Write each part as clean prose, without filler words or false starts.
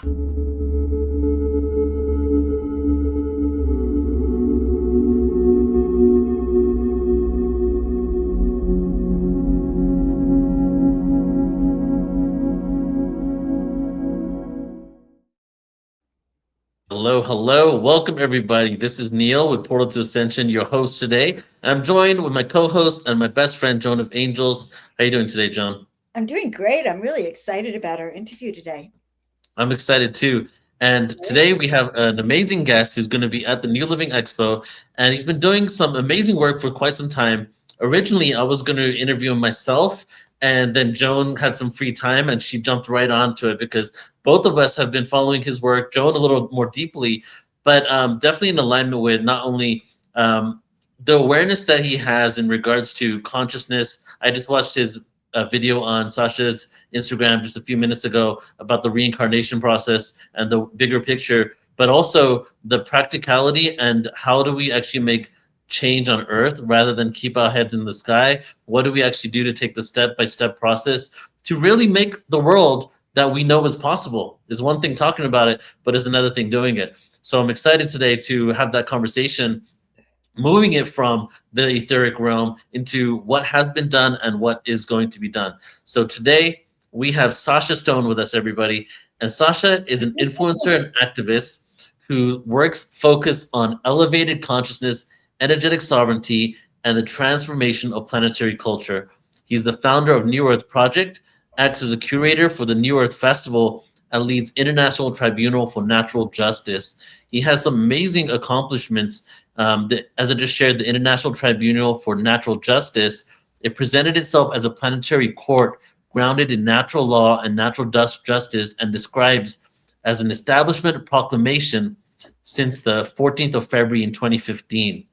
Hello, hello. Welcome, everybody. This is Neil with Portal to Ascension, your host today. And I'm joined with my co-host and my best friend, Joan of Angels. How you doing today, Joan? I'm doing great. I'm really excited about our interview today. I'm excited too. And today we have an amazing guest who's going to be at the New Living Expo, and he's been doing some amazing work for quite some time. Originally, I was going to interview him myself, and then Joan had some free time and she jumped right onto it because both of us have been following his work, Joan a little more deeply, but definitely in alignment with not only the awareness that he has in regards to consciousness. I just watched his video on Sacha's Instagram just a few minutes ago about the reincarnation process and the bigger picture, but also the practicality and how do we actually make change on earth rather than keep our heads in the sky. What do we actually do to take the step-by-step process to really make the world that we know is possible? Is one thing talking about it, but is another thing doing it. So I'm excited today to have that conversation, moving it from the etheric realm into what has been done and what is going to be done. So today we have Sacha Stone with us, everybody. And Sacha is an influencer and activist who works focused on elevated consciousness, energetic sovereignty, and the transformation of planetary culture. He's the founder of New Earth Project, acts as a curator for the New Earth Festival, and leads International Tribunal for Natural Justice. He has some amazing accomplishments. As I just shared, the International Tribunal for Natural Justice, it presented itself as a planetary court grounded in natural law and natural justice, and describes as an establishment proclamation since the 14th of February in 2015.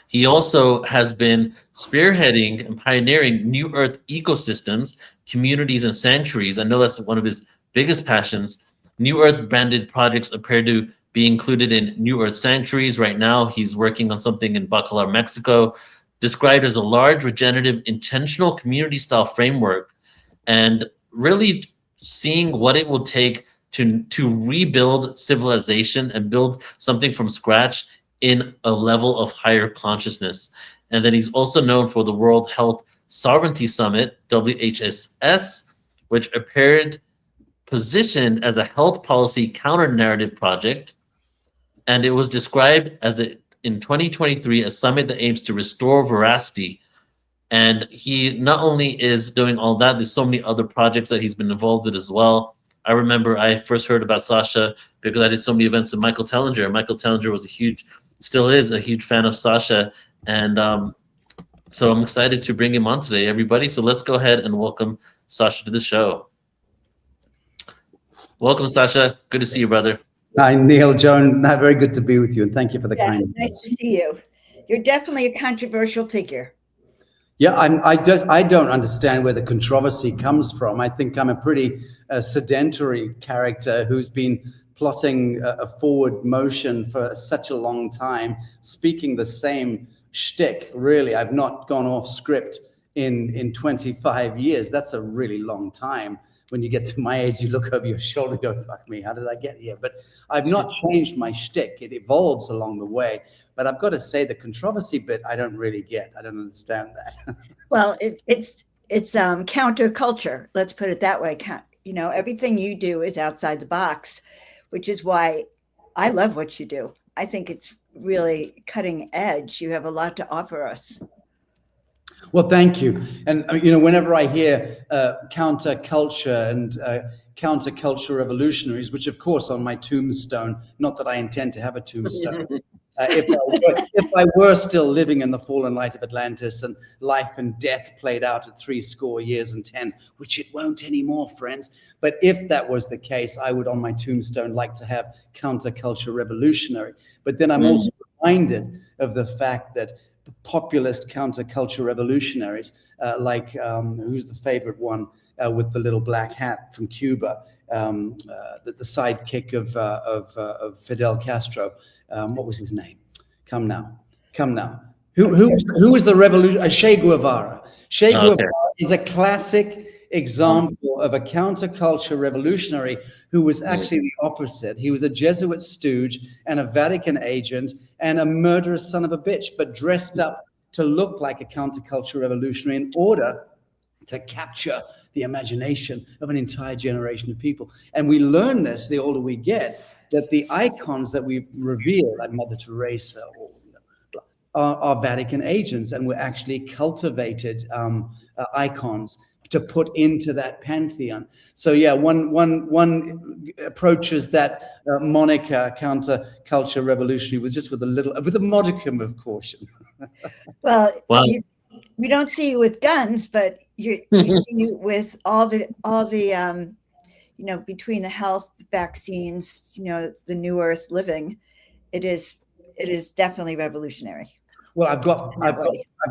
He also has been spearheading and pioneering New Earth ecosystems, communities, and sanctuaries. I know that's one of his biggest passions. New Earth branded projects appear to be included in New Earth sanctuaries. Right now, he's working on something in Bacalar, Mexico, described as a large, regenerative, intentional community-style framework, and really seeing what it will take to rebuild civilization and build something from scratch in a level of higher consciousness. And then he's also known for the World Health Sovereignty Summit, WHSS, which appeared positioned as a health policy counter-narrative project. And it was described as in 2023, a summit that aims to restore veracity. And he not only is doing all that, there's so many other projects that he's been involved with as well. I remember I first heard about Sacha because I did so many events with Michael Tellinger. Michael Tellinger was still is a huge fan of Sacha. And so I'm excited to bring him on today, everybody. So let's go ahead and welcome Sacha to the show. Welcome, Sacha. Good to see you, brother. Hi, Neil, Joan. Very good to be with you, and thank you for the kind words. Nice to see you. You're definitely a controversial figure. Yeah, I don't understand where the controversy comes from. I think I'm a pretty sedentary character who's been plotting a forward motion for such a long time, speaking the same shtick. Really, I've not gone off script in 25 years. That's a really long time. When you get to my age, you look over your shoulder and go, fuck me, how did I get here? But I've not changed my shtick. It evolves along the way. But I've got to say the controversy bit, I don't really get. I don't understand that. Well, it's counterculture. Let's put it that way. You know, everything you do is outside the box, which is why I love what you do. I think it's really cutting edge. You have a lot to offer us. Well, thank you. And, you know, whenever I hear counterculture and counterculture revolutionaries, which, of course, on my tombstone, not that I intend to have a tombstone, if I were still living in the fallen light of Atlantis and life and death played out at 70 years and 10, which it won't anymore, friends. But if that was the case, I would on my tombstone like to have counterculture revolutionary. But then I'm also reminded of the fact that populist counterculture revolutionaries, like who's the favorite one with the little black hat from Cuba, the sidekick of Fidel Castro. What was his name? Come now. Who was the revolution? Che Guevara. Che Guevara is a classic example of a counterculture revolutionary who was actually the opposite. He was a Jesuit stooge and a Vatican agent and a murderous son of a bitch, but dressed up to look like a counterculture revolutionary in order to capture the imagination of an entire generation of people. And we learn this the older we get, that the icons that we reveal, like Mother Teresa, are Vatican agents, and were actually cultivated icons to put into that pantheon. So yeah, one approaches that moniker, counterculture revolutionary, with a modicum of caution. Well, Wow. we don't see you with guns, but we see you with all the between the health vaccines, the new earth living. It is definitely revolutionary. Well, I've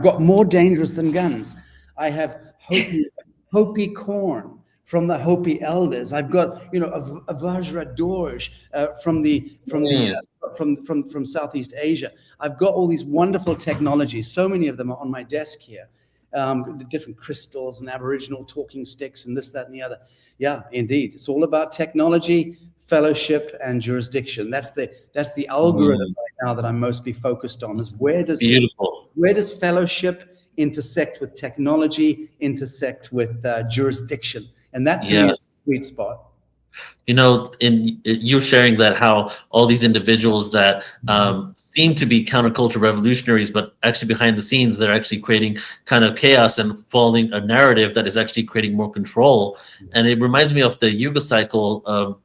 got more dangerous than guns. I have Hopi corn from the Hopi elders. I've got a Vajra dorj from Southeast Asia. I've got all these wonderful technologies. So many of them are on my desk here. Different crystals and Aboriginal talking sticks and this, that, and the other. Yeah, indeed. It's all about technology, fellowship, and jurisdiction. That's the algorithm right now that I'm mostly focused on. Is where does fellowship intersect with technology, intersect with jurisdiction? And that's a sweet spot. In you sharing that, how all these individuals that seem to be counterculture revolutionaries, but actually behind the scenes, they're actually creating kind of chaos and following a narrative that is actually creating more control. And it reminds me of the Yuga cycle of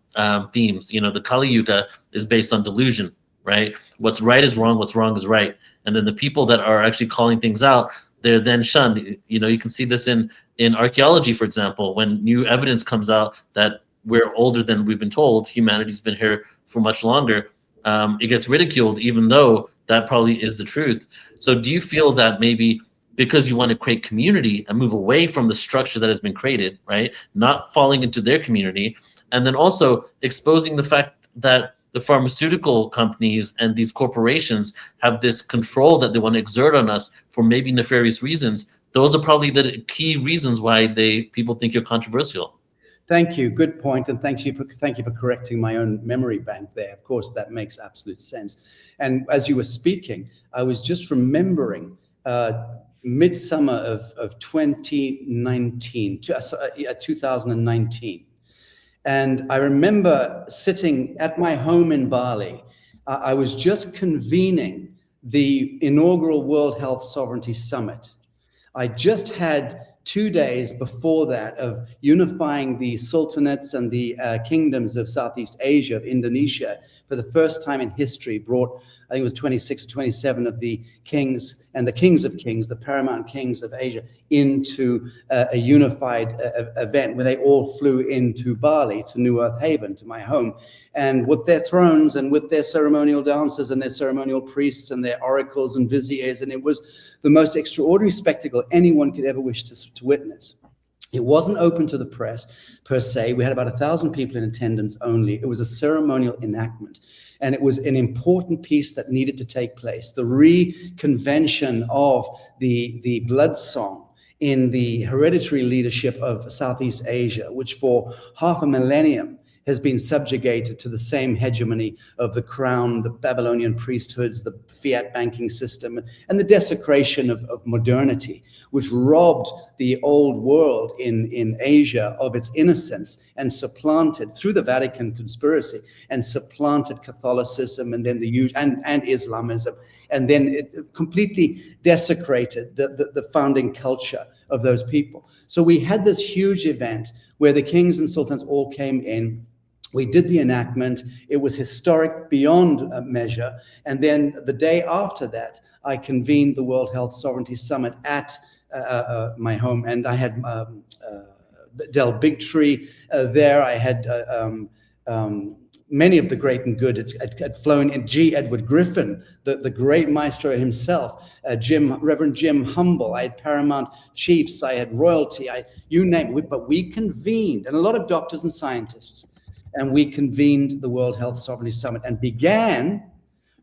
themes. The Kali Yuga is based on delusion, right? What's right is wrong, what's wrong is right. And then the people that are actually calling things out, they're then shunned. You can see this in archaeology, for example, when new evidence comes out that we're older than we've been told, humanity's been here for much longer, it gets ridiculed, even though that probably is the truth. So do you feel that maybe because you want to create community and move away from the structure that has been created, right, not falling into their community, and then also exposing the fact that the pharmaceutical companies and these corporations have this control that they want to exert on us for maybe nefarious reasons, those are probably the key reasons why people think you're controversial? Thank you. Good point. And thank you for correcting my own memory bank there. Of course, that makes absolute sense. And as you were speaking, I was just remembering midsummer of 2019. And I remember sitting at my home in Bali. I was just convening the inaugural World Health Sovereignty Summit. I just had 2 days before that of unifying the sultanates and the kingdoms of Southeast Asia, of Indonesia, for the first time in history, brought, I think it was 26 or 27 of the kings and the kings of kings, the paramount kings of Asia, into a unified event where they all flew into Bali, to New Earth Haven, to my home, and with their thrones and with their ceremonial dancers and their ceremonial priests and their oracles and viziers. And it was the most extraordinary spectacle anyone could ever wish to witness. It wasn't open to the press per se. We had about 1,000 people in attendance only. It was a ceremonial enactment, and it was an important piece that needed to take place. The reconvention of the blood song in the hereditary leadership of Southeast Asia, which for half a millennium has been subjugated to the same hegemony of the crown, the Babylonian priesthoods, the fiat banking system, and the desecration of modernity, which robbed the old world in Asia of its innocence and supplanted, through the Vatican conspiracy, and supplanted Catholicism and then and Islamism, and then it completely desecrated the founding culture of those people. So we had this huge event where the kings and sultans all came in. We did the enactment. It was historic beyond measure. And then the day after that, I convened the World Health Sovereignty Summit at my home. And I had Del Bigtree there. I had many of the great and good had flown in. G. Edward Griffin, the great maestro himself, Reverend Jim Humble. I had paramount chiefs. I had royalty. You name it. But we convened, and a lot of doctors and scientists. And we convened the World Health Sovereignty Summit and began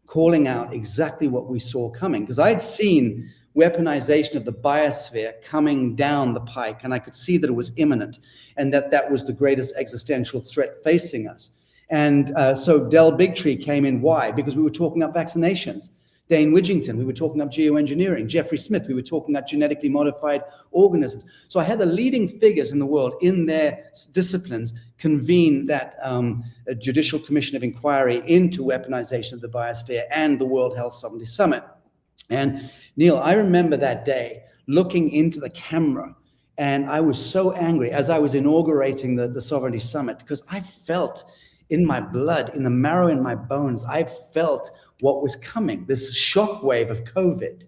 calling out exactly what we saw coming. Because I had seen weaponization of the biosphere coming down the pike, and I could see that it was imminent, and that was the greatest existential threat facing us. And so Del Bigtree came in. Why? Because we were talking about vaccinations. Dane Widgington, we were talking about geoengineering. Jeffrey Smith, we were talking about genetically modified organisms. So I had the leading figures in the world in their disciplines convene that Judicial Commission of Inquiry into weaponization of the biosphere and the World Health Sovereignty Summit. And Neil, I remember that day looking into the camera, and I was so angry as I was inaugurating the Sovereignty Summit, because I felt in my blood, in the marrow in my bones, I felt what was coming, this shockwave of COVID.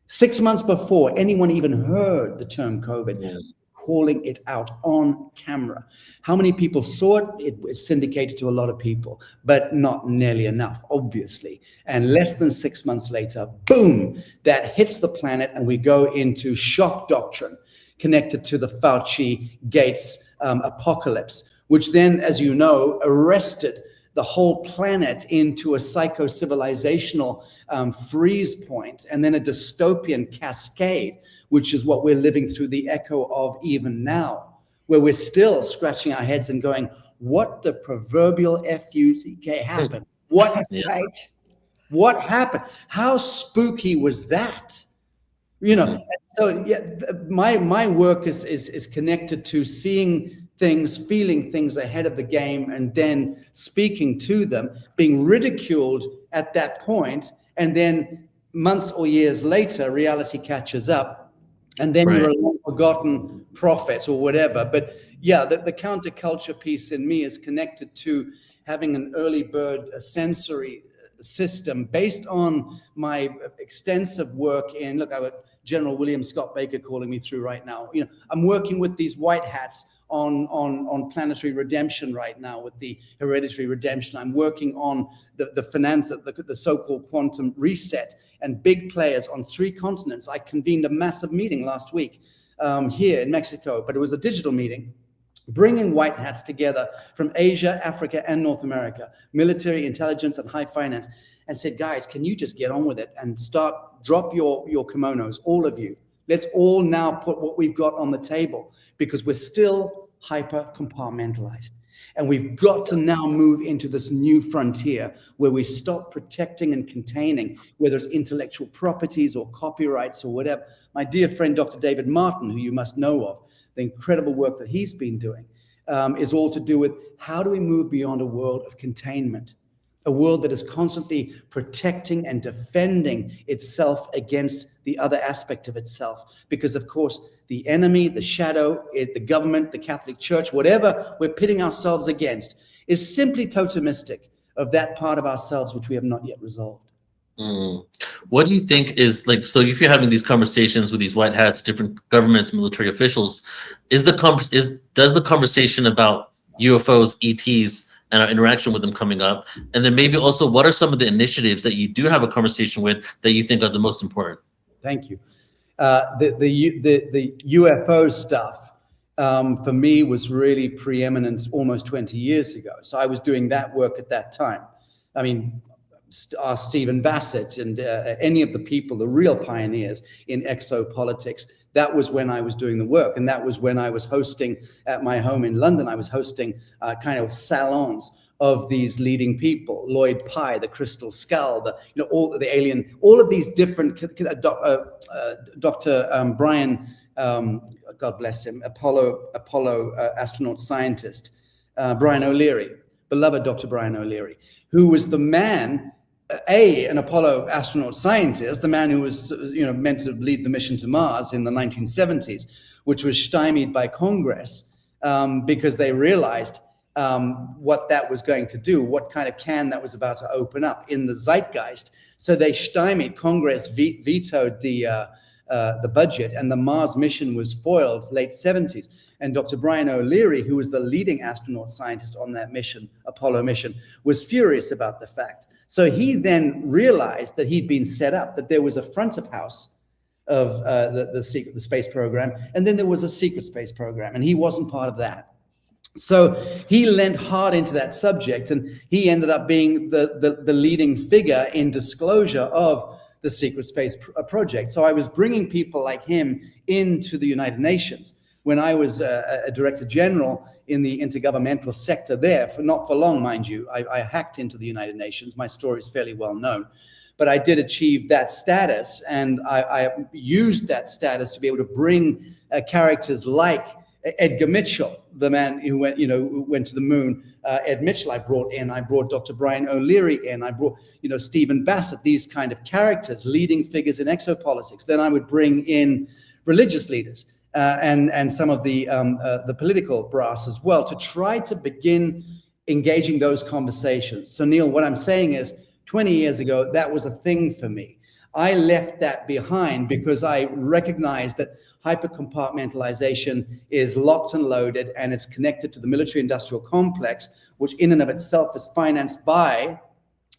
6 months before anyone even heard the term COVID, calling it out on camera. How many people saw it? It syndicated to a lot of people, but not nearly enough, obviously. And less than 6 months later, boom, that hits the planet, and we go into shock doctrine connected to the Fauci-Gates apocalypse, which then, as you know, arrested the whole planet into a psycho-civilizational freeze point, and then a dystopian cascade, which is what we're living through the echo of even now, where we're still scratching our heads and going, what the proverbial F-U-C-K happened? What, Right. what happened? How spooky was that? You know, so yeah, my work is connected to seeing things, feeling things ahead of the game, and then speaking to them, being ridiculed at that point, and then months or years later, reality catches up, and then you're a long-forgotten prophet or whatever. But yeah, the counterculture piece in me is connected to having an early bird sensory system based on my extensive work in, look, I would General William Scott Baker calling me through right now. You know, I'm working with these white hats on planetary redemption right now with the hereditary redemption. I'm working on the finance, the so-called quantum reset, and big players on 3 continents. I convened a massive meeting last week here in Mexico, but it was a digital meeting, bringing white hats together from Asia, Africa, and North America, military, intelligence, and high finance, and said, guys, can you just get on with it and drop your kimonos, all of you. Let's all now put what we've got on the table, because we're still hyper compartmentalized. And we've got to now move into this new frontier where we stop protecting and containing, whether it's intellectual properties or copyrights or whatever. My dear friend, Dr. David Martin, who you must know of, the incredible work that he's been doing is all to do with how do we move beyond a world of containment, a world that is constantly protecting and defending itself against the other aspect of itself. Because, of course, the enemy, the shadow, the government, the Catholic Church, whatever we're pitting ourselves against, is simply totemistic of that part of ourselves which we have not yet resolved. What do you think is like, so if you're having these conversations with these white hats, different governments, military officials, does the conversation about UFOs, ETs, and our interaction with them coming up? And then maybe also, what are some of the initiatives that you do have a conversation with that you think are the most important? Thank you. The UFO stuff for me was really preeminent almost 20 years ago. So I was doing that work at that time. I mean, Stephen Bassett and any of the people, the real pioneers in exopolitics, that was when I was doing the work. And that was when I was hosting at my home in London, I was hosting kind of salons of these leading people, Lloyd Pye, the Crystal Skull, all the alien, all of these different, Dr. Brian, God bless him, Apollo astronaut scientist, Brian O'Leary, beloved Dr. Brian O'Leary, who was the man, an Apollo astronaut scientist, the man who was meant to lead the mission to Mars in the 1970s, which was stymied by Congress because they realized what that was going to do, what kind of can that was about to open up in the zeitgeist. So they stymied, Congress vetoed the budget, and the Mars mission was foiled late 70s. And Dr. Brian O'Leary, who was the leading astronaut scientist on that mission, Apollo mission, was furious about the fact. So he then realized that he'd been set up, that there was a front of house of the space program, and then there was a secret space program, and he wasn't part of that. So he leant hard into that subject, and he ended up being the leading figure in disclosure of the secret space project. So I was bringing people like him into the United Nations. When I was a director general in the intergovernmental sector there, not for long, mind you, I hacked into the United Nations. My story is fairly well known. But I did achieve that status, and I used that status to be able to bring characters like Edgar Mitchell, the man who went to the moon. Ed Mitchell, I brought Dr. Brian O'Leary in. I brought, Stephen Bassett, these kind of characters, leading figures in exopolitics. Then I would bring in religious leaders and some of the political brass as well, to try to begin engaging those conversations. So Neil, what I'm saying is, 20 years ago, that was a thing for me. I left that behind because I recognized that hypercompartmentalization is locked and loaded, and it's connected to the military-industrial complex, which in and of itself is financed by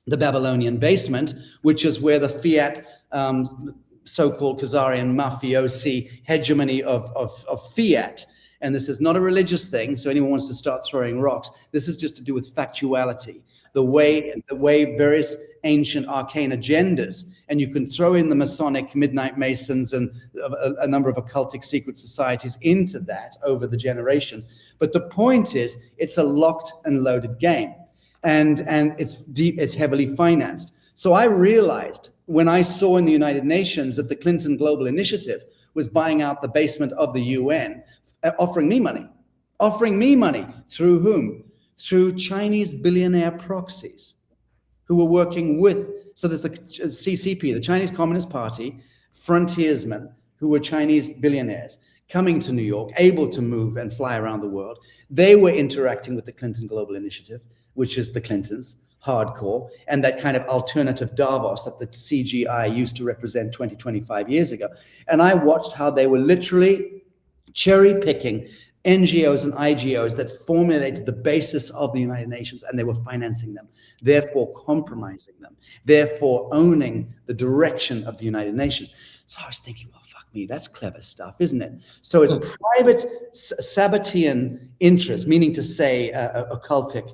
the Babylonian basement, which is where the fiat so-called Khazarian mafiosi hegemony of fiat. And this is not a religious thing, so anyone wants to start throwing rocks. This is just to do with factuality. The way various ancient arcane agendas, and you can throw in the Masonic Midnight Masons and a number of occultic secret societies into that over the generations. But the point is, it's a locked and loaded game, and it's deep, it's heavily financed. So I realized when I saw in the United Nations that the Clinton Global Initiative was buying out the basement of the UN, offering me money through whom? Through Chinese billionaire proxies who were working with, so there's the CCP, the Chinese Communist Party, frontiersmen who were Chinese billionaires coming to New York, able to move and fly around the world. They were interacting with the Clinton Global Initiative, which is the Clintons, hardcore, and that kind of alternative Davos that the CGI used to represent 20, 25 years ago. And I watched how they were literally cherry picking NGOs and IGOs that formulated the basis of the United Nations, and they were financing them, therefore compromising them, therefore owning the direction of the United Nations. So I was thinking, well, fuck me, that's clever stuff, isn't it? So it's private Sabbatean interests, meaning to say occultic,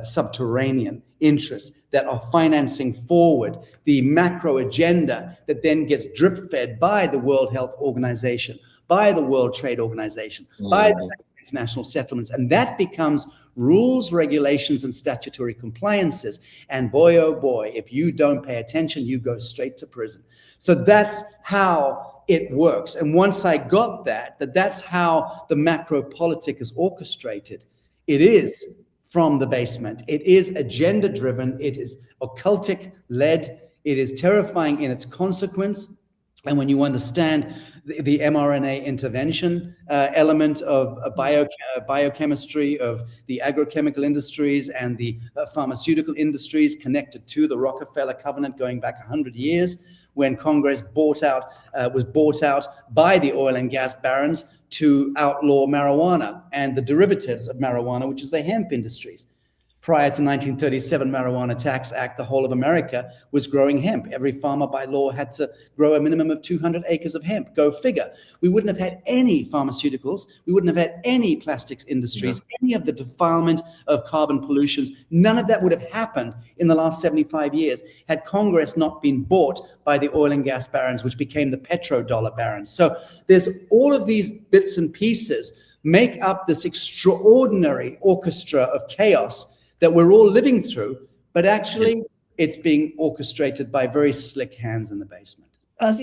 subterranean interests that are financing forward the macro agenda that then gets drip fed by the World Health Organization, by the World Trade Organization, by the international settlements. And that becomes rules, regulations, and statutory compliances. And boy, oh boy, if you don't pay attention, you go straight to prison. So that's how it works. And once I got that's how the macro politic is orchestrated. It is from the basement. It is agenda driven. It is occultic led. It is terrifying in its consequence. And when you understand the mRNA intervention element of biochemistry, of the agrochemical industries and the pharmaceutical industries connected to the Rockefeller covenant going back 100 years, when Congress was bought out by the oil and gas barons to outlaw marijuana and the derivatives of marijuana, which is the hemp industries. Prior to 1937 Marijuana Tax Act, the whole of America was growing hemp. Every farmer by law had to grow a minimum of 200 acres of hemp. Go figure. We wouldn't have had any pharmaceuticals. We wouldn't have had any plastics industries, any of the defilement of carbon pollutions. None of that would have happened in the last 75 years had Congress not been bought by the oil and gas barons, which became the petrodollar barons. So there's all of these bits and pieces make up this extraordinary orchestra of chaos that we're all living through, but actually it's being orchestrated by very slick hands in the basement. Well,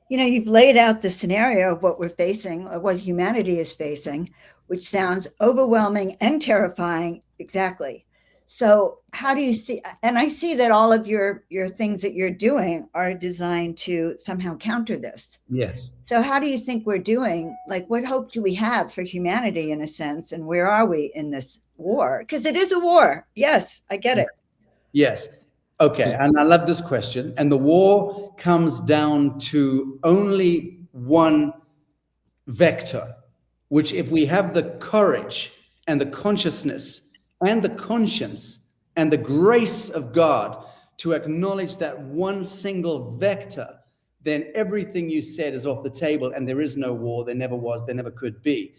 you've laid out the scenario of what we're facing, or what humanity is facing, which sounds overwhelming and terrifying. Exactly. So how do you see, and I see that all of your things that you're doing are designed to somehow counter this. Yes. So how do you think we're doing? Like, what hope do we have for humanity in a sense? And where are we in this war? Because it is a war. Yes, I get it. Yes. Okay. And I love this question. And the war comes down to only one vector, which if we have the courage and the consciousness and the conscience and the grace of God to acknowledge that one single vector, then everything you said is off the table, and there is no war. There never was, there never could be.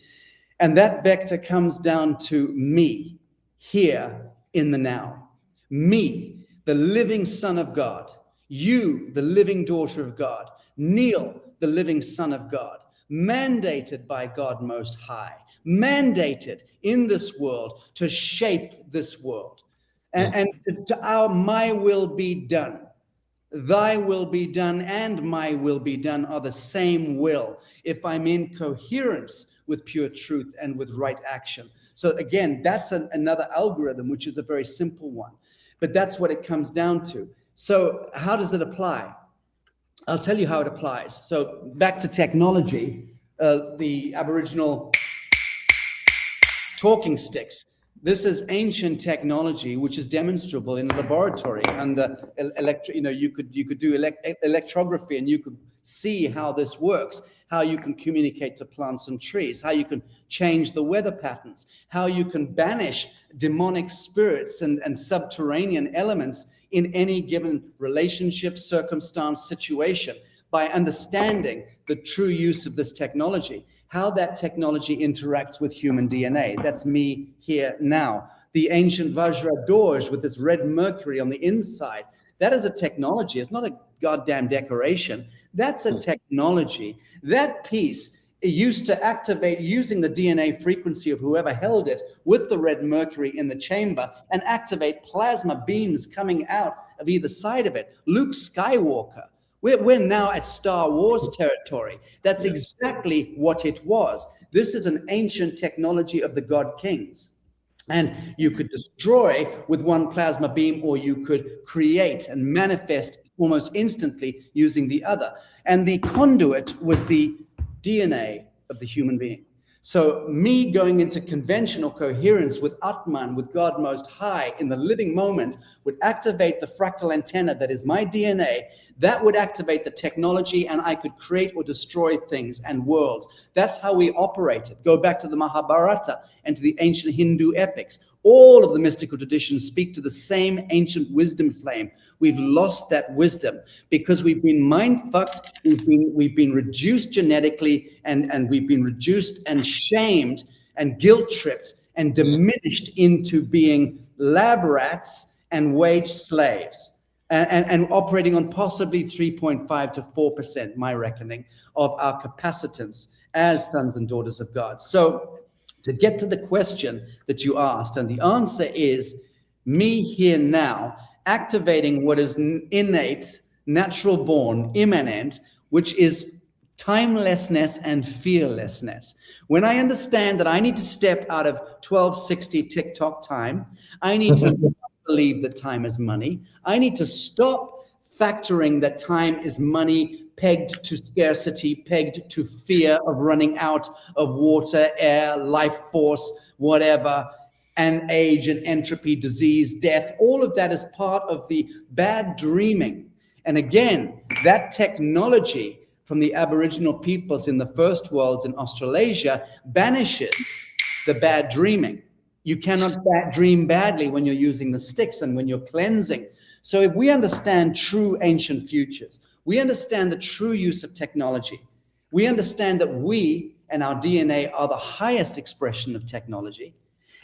And that vector comes down to me here in the now. Me, the living Son of God. you, the living daughter of God, Neil, the living son of God, mandated by God Most High, mandated in this world to shape this world, and to our my will be done. Thy will be done and my will be done are the same will if I'm in coherence with pure truth and with right action. So again, that's another algorithm, which is a very simple one, but that's what it comes down to. So how does it apply? I'll tell you how it applies. So back to technology, the Aboriginal talking sticks. This is ancient technology, which is demonstrable in a laboratory. And you could do electrography, and you could see how this works, how you can communicate to plants and trees, how you can change the weather patterns, how you can banish demonic spirits and subterranean elements in any given relationship, circumstance, situation, by understanding the true use of this technology, how that technology interacts with human DNA. That's me here now. The ancient Vajra doors with this red mercury on the inside, that is a technology. It's not a goddamn decoration. That's a technology. That piece, it used to activate using the DNA frequency of whoever held it with the red mercury in the chamber and activate plasma beams coming out of either side of it. Luke Skywalker. We're now at Star Wars territory. That's exactly what it was. This is an ancient technology of the God Kings. And you could destroy with one plasma beam, or you could create and manifest almost instantly using the other. And the conduit was the DNA of the human being. So me going into conventional coherence with Atman, with God Most High in the living moment, would activate the fractal antenna that is my DNA. That would activate the technology, and I could create or destroy things and worlds. That's how we operated. Go back to the Mahabharata and to the ancient Hindu epics. All of the mystical traditions speak to the same ancient wisdom flame. We've lost that wisdom because we've been mind-fucked, we've been reduced genetically, and we've been reduced and shamed and guilt-tripped and diminished into being lab rats and wage slaves, and operating on possibly 3.5 to 4%, my reckoning, of our capacitance as sons and daughters of God. So to get to the question that you asked, and the answer is me here now, activating what is innate, natural born, immanent, which is timelessness and fearlessness. When I understand that I need to step out of 1260 TikTok time, I need to believe that time is money. I need to stop factoring that time is money pegged to scarcity, pegged to fear of running out of water, air, life force, whatever, and age and entropy, disease, death. All of that is part of the bad dreaming. And again, that technology from the Aboriginal peoples in the first worlds in Australasia banishes the bad dreaming. You cannot dream badly when you're using the sticks and when you're cleansing. So if we understand true ancient futures, we understand the true use of technology, we understand that we and our DNA are the highest expression of technology,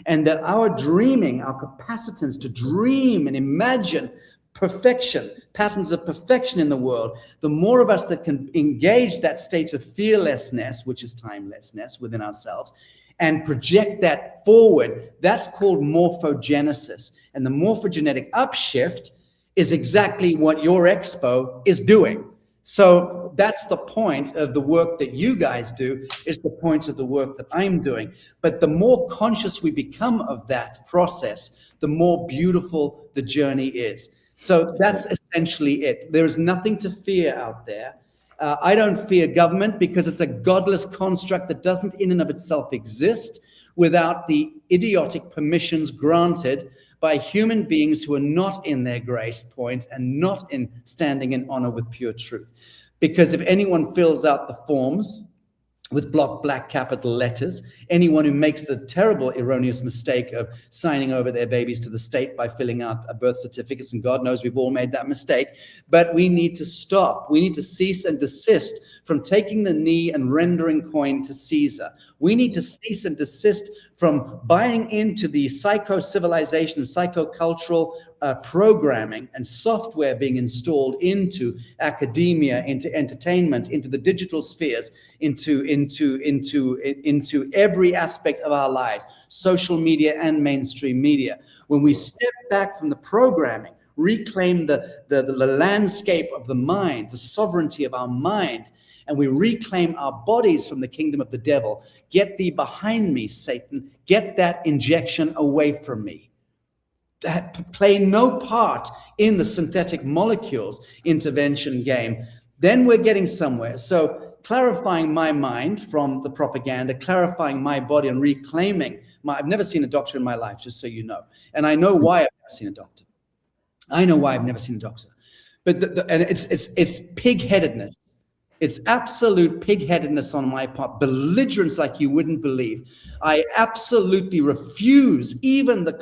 and that our dreaming, our capacitance to dream and imagine perfection, patterns of perfection in the world, the more of us that can engage that state of fearlessness, which is timelessness within ourselves, and project that forward, that's called morphogenesis. And the morphogenetic upshift is exactly what your expo is doing. So that's the point of the work that you guys do, is the point of the work that I'm doing. But the more conscious we become of that process, the more beautiful the journey is. So that's essentially it. There is nothing to fear out there. I don't fear government because it's a godless construct that doesn't in and of itself exist without the idiotic permissions granted by human beings who are not in their grace point and not in standing in honor with pure truth. Because if anyone fills out the forms with block black capital letters, anyone who makes the terrible erroneous mistake of signing over their babies to the state by filling out birth certificates, and God knows we've all made that mistake, but we need to stop. We need to cease and desist from taking the knee and rendering coin to Caesar. We need to cease and desist from buying into the psycho-civilization and psychocultural programming and software being installed into academia, into entertainment, into the digital spheres, into every aspect of our lives, social media and mainstream media. When we step back from the programming, reclaim the landscape of the mind, the sovereignty of our mind, and we reclaim our bodies from the kingdom of the devil. Get thee behind me, Satan. Get that injection away from me. Play no part in the synthetic molecules intervention game. Then we're getting somewhere. So clarifying my mind from the propaganda, clarifying my body and reclaiming I've never seen a doctor in my life, just so you know. And I know why I've never seen a doctor. I know why I've never seen a doctor. But and it's pig-headedness. It's absolute pig-headedness on my part, belligerence like you wouldn't believe. I absolutely refuse even the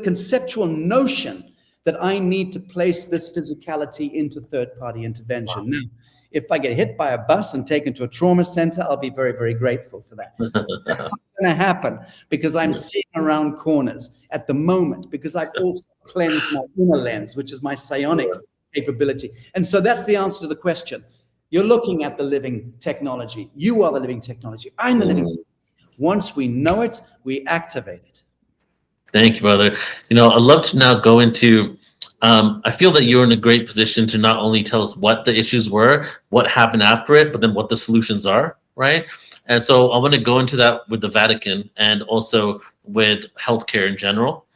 conceptual notion that I need to place this physicality into third-party intervention. Now, if I get hit by a bus and taken to a trauma center, I'll be very, very grateful for that. That's not going to happen because I'm seeing around corners at the moment, because I've also cleansed my inner lens, which is my psionic capability. And so that's the answer to the question. You're looking at the living technology. You are the living technology. I'm the living technology. Once we know it, we activate it. Thank you, brother. I'd love to now go into, I feel that you're in a great position to not only tell us what the issues were, what happened after it, but then what the solutions are, right? And so I want to go into that with the Vatican and also with healthcare in general.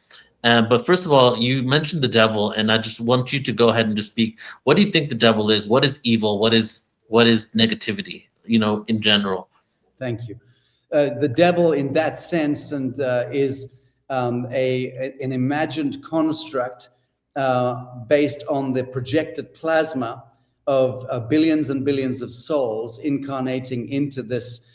But first of all, you mentioned the devil, and I just want you to go ahead and just speak. What do you think the devil is? What is evil? What is negativity, in general? Thank you. The devil in that sense is an imagined construct based on the projected plasma of billions and billions of souls incarnating into this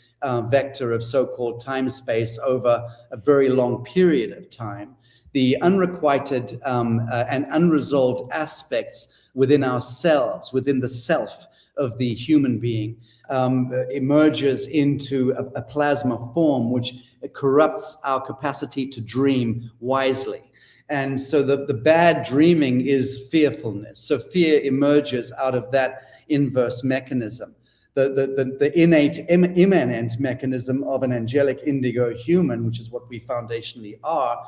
vector of so-called time-space over a very long period of time. The unrequited and unresolved aspects within ourselves, within the self of the human being, emerges into a plasma form which corrupts our capacity to dream wisely. And so the bad dreaming is fearfulness. So fear emerges out of that inverse mechanism. The innate, immanent mechanism of an angelic indigo human, which is what we foundationally are.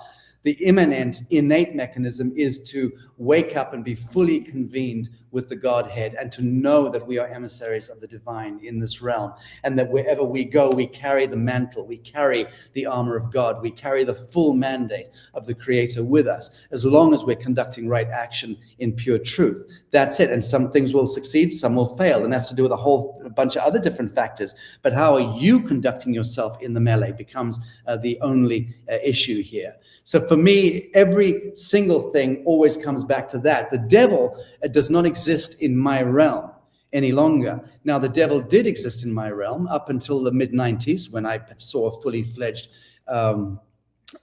The immanent, innate mechanism is to wake up and be fully convened with the Godhead and to know that we are emissaries of the divine in this realm, and that wherever we go, we carry the mantle, we carry the armor of God, we carry the full mandate of the Creator with us, as long as we're conducting right action in pure truth. That's it. And some things will succeed, some will fail, and that's to do with a whole bunch of other different factors. But how are you conducting yourself in the melee becomes the only issue here. So for me, every single thing always comes back to that. The devil does not exist in my realm any longer. Now, the devil did exist in my realm up until the mid-90s, when I saw a fully fledged,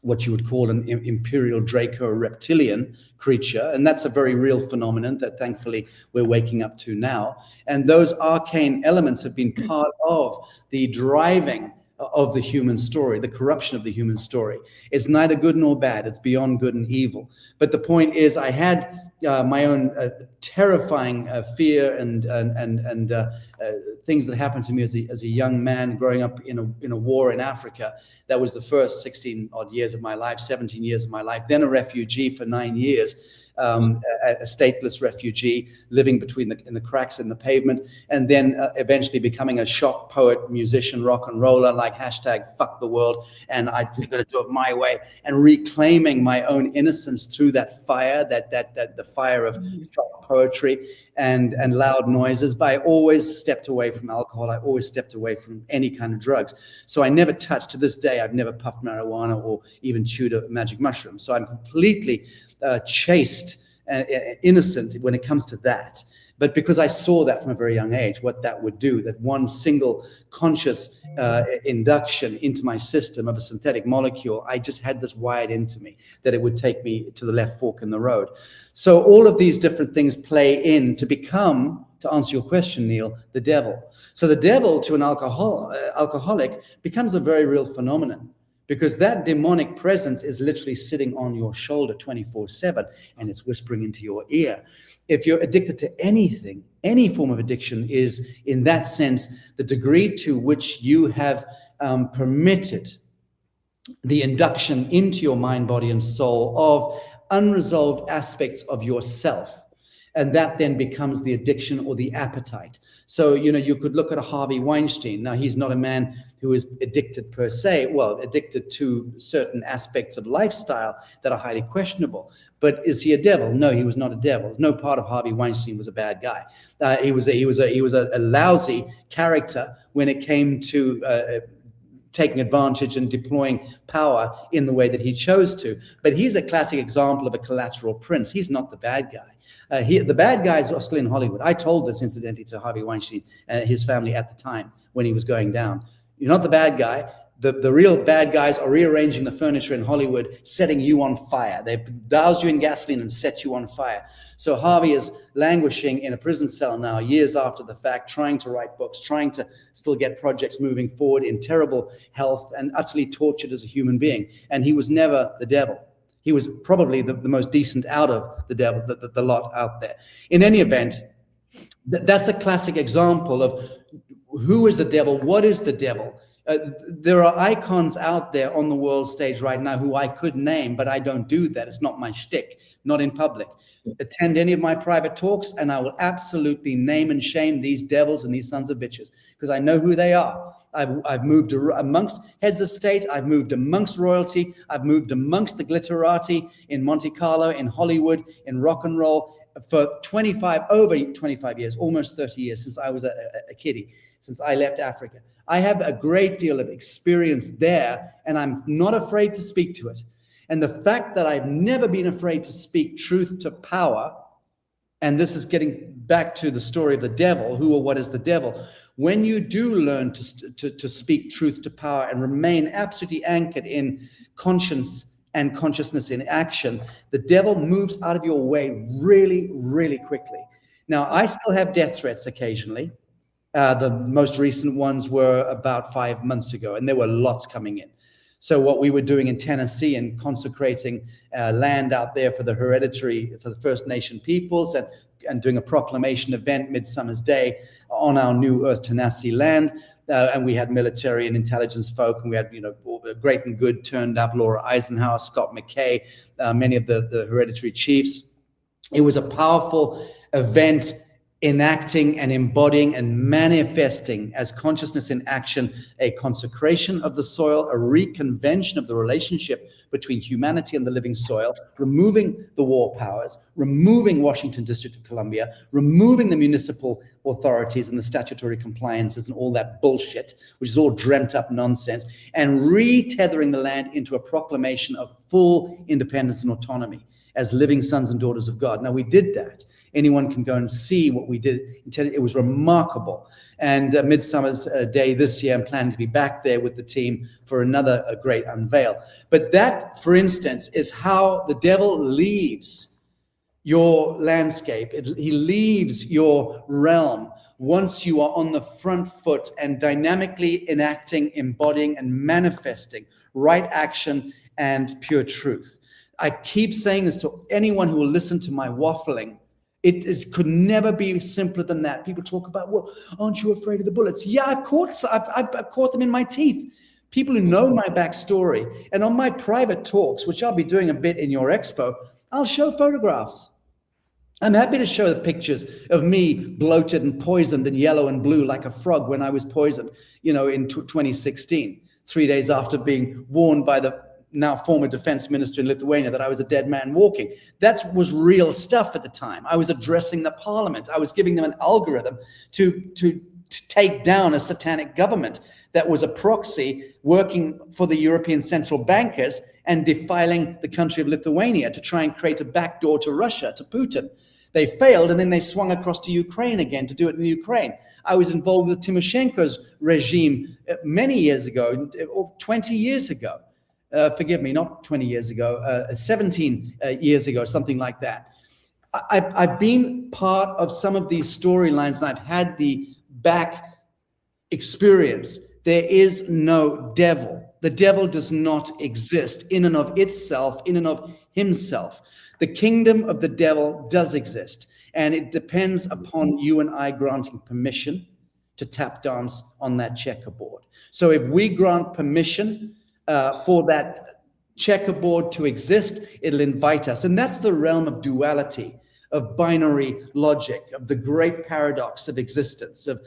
what you would call an imperial Draco reptilian creature. And that's a very real phenomenon that thankfully we're waking up to now. And those arcane elements have been part of the driving of the human story, the corruption of the human story. It's neither good nor bad. It's beyond good and evil. But the point is, I had my own terrifying fear and things that happened to me as a young man growing up in a war in Africa. That was the first 16 odd years of my life, 17 years of my life. Then a refugee for 9 years. A stateless refugee living in the cracks in the pavement, and then eventually becoming a shock poet, musician, rock and roller, like #fuck the world, and I got to do it my way, and reclaiming my own innocence through that fire, the fire of shock poetry and loud noises. But I always stepped away from alcohol. I always stepped away from any kind of drugs. So I never touched, to this day, I've never puffed marijuana or even chewed a magic mushroom. So I'm completely chaste and innocent when it comes to that. But because I saw that from a very young age, what that would do, that one single conscious induction into my system of a synthetic molecule, I just had this wired into me that it would take me to the left fork in the road. So all of these different things play in to to answer your question, Neil, the devil. So the devil to an alcoholic becomes a very real phenomenon, because that demonic presence is literally sitting on your shoulder 24/7, and it's whispering into your ear. If you're addicted to anything, any form of addiction is, in that sense, the degree to which you have permitted the induction into your mind, body, and soul of unresolved aspects of yourself. And that then becomes the addiction or the appetite. So, you could look at a Harvey Weinstein. Now, he's not a man who is addicted per se, well, addicted to certain aspects of lifestyle that are highly questionable. But is he a devil? No, he was not a devil. No part of Harvey Weinstein was a bad guy. He was a lousy character when it came to taking advantage and deploying power in the way that he chose to. But he's a classic example of a collateral prince. He's not the bad guy. The bad guys are still in Hollywood. I told this, incidentally, to Harvey Weinstein and his family at the time when he was going down. You're not the bad guy. The real bad guys are rearranging the furniture in Hollywood, setting you on fire. They douse you in gasoline and set you on fire. So Harvey is languishing in a prison cell now, years after the fact, trying to write books, trying to still get projects moving forward, in terrible health and utterly tortured as a human being. And he was never the devil. He was probably the most decent out of the devil, the lot out there. In any event, that's a classic example of who is the devil, what is the devil. There are icons out there on the world stage right now who I could name, but I don't do that. It's not my shtick, not in public. Attend any of my private talks, and I will absolutely name and shame these devils and these sons of bitches, because I know who they are. I've moved amongst heads of state. I've moved amongst royalty. I've moved amongst the glitterati in Monte Carlo, in Hollywood, in rock and roll for over 25 years, almost 30 years since I was a kiddie, since I left Africa. I have a great deal of experience there, and I'm not afraid to speak to it. And the fact that I've never been afraid to speak truth to power, and this is getting back to the story of the devil, who or what is the devil. When you do learn to speak truth to power and remain absolutely anchored in conscience and consciousness in action, the devil moves out of your way really, really quickly. Now, I still have death threats occasionally. The most recent ones were about 5 months ago, and there were lots coming in. So what we were doing in Tennessee and consecrating land out there for the First Nation peoples, and doing a proclamation event, Midsummer's Day, on our new Earth Tennessee land. And we had military and intelligence folk, and we had, great and good turned up, Laura Eisenhower, Scott McKay, many of the hereditary chiefs. It was a powerful event, enacting and embodying and manifesting as consciousness in action, a consecration of the soil, a reconvention of the relationship between humanity and the living soil, removing the war powers, removing Washington District of Columbia, removing the municipal authorities and the statutory compliances and all that bullshit, which is all dreamt up nonsense, and retethering the land into a proclamation of full independence and autonomy as living sons and daughters of God. Now, we did that. Anyone can go and see what we did. It was remarkable. And Midsummer's Day this year, I'm planning to be back there with the team for another great unveil. But that, for instance, is how the devil leaves your landscape. He leaves your realm once you are on the front foot and dynamically enacting, embodying, and manifesting right action and pure truth. I keep saying this to anyone who will listen to my waffling. Could never be simpler than that. People talk about, well, aren't you afraid of the bullets? Yeah, I've caught them in my teeth. People who know my backstory, and on my private talks, which I'll be doing a bit in your expo, I'll show photographs. I'm happy to show the pictures of me bloated and poisoned and yellow and blue like a frog when I was poisoned, in 2016, 3 days after being warned by the now former defense minister in Lithuania that I was a dead man walking. That was real stuff at the time. I was addressing the parliament. I was giving them an algorithm to take down a satanic government that was a proxy working for the European central bankers and defiling the country of Lithuania to try and create a backdoor to Russia, to Putin. They failed, and then they swung across to Ukraine again to do it in the Ukraine. I was involved with Tymoshenko's regime many years ago, 20 years ago. Forgive me, not 20 years ago, 17 years ago, something like that. I've been part of some of these storylines, and I've had the back experience. There is no devil. The devil does not exist in and of itself, in and of himself. The kingdom of the devil does exist, and it depends upon you and I granting permission to tap dance on that checkerboard. So if we grant permission for that checkerboard to exist, it'll invite us. And that's the realm of duality, of binary logic, of the great paradox of existence, of,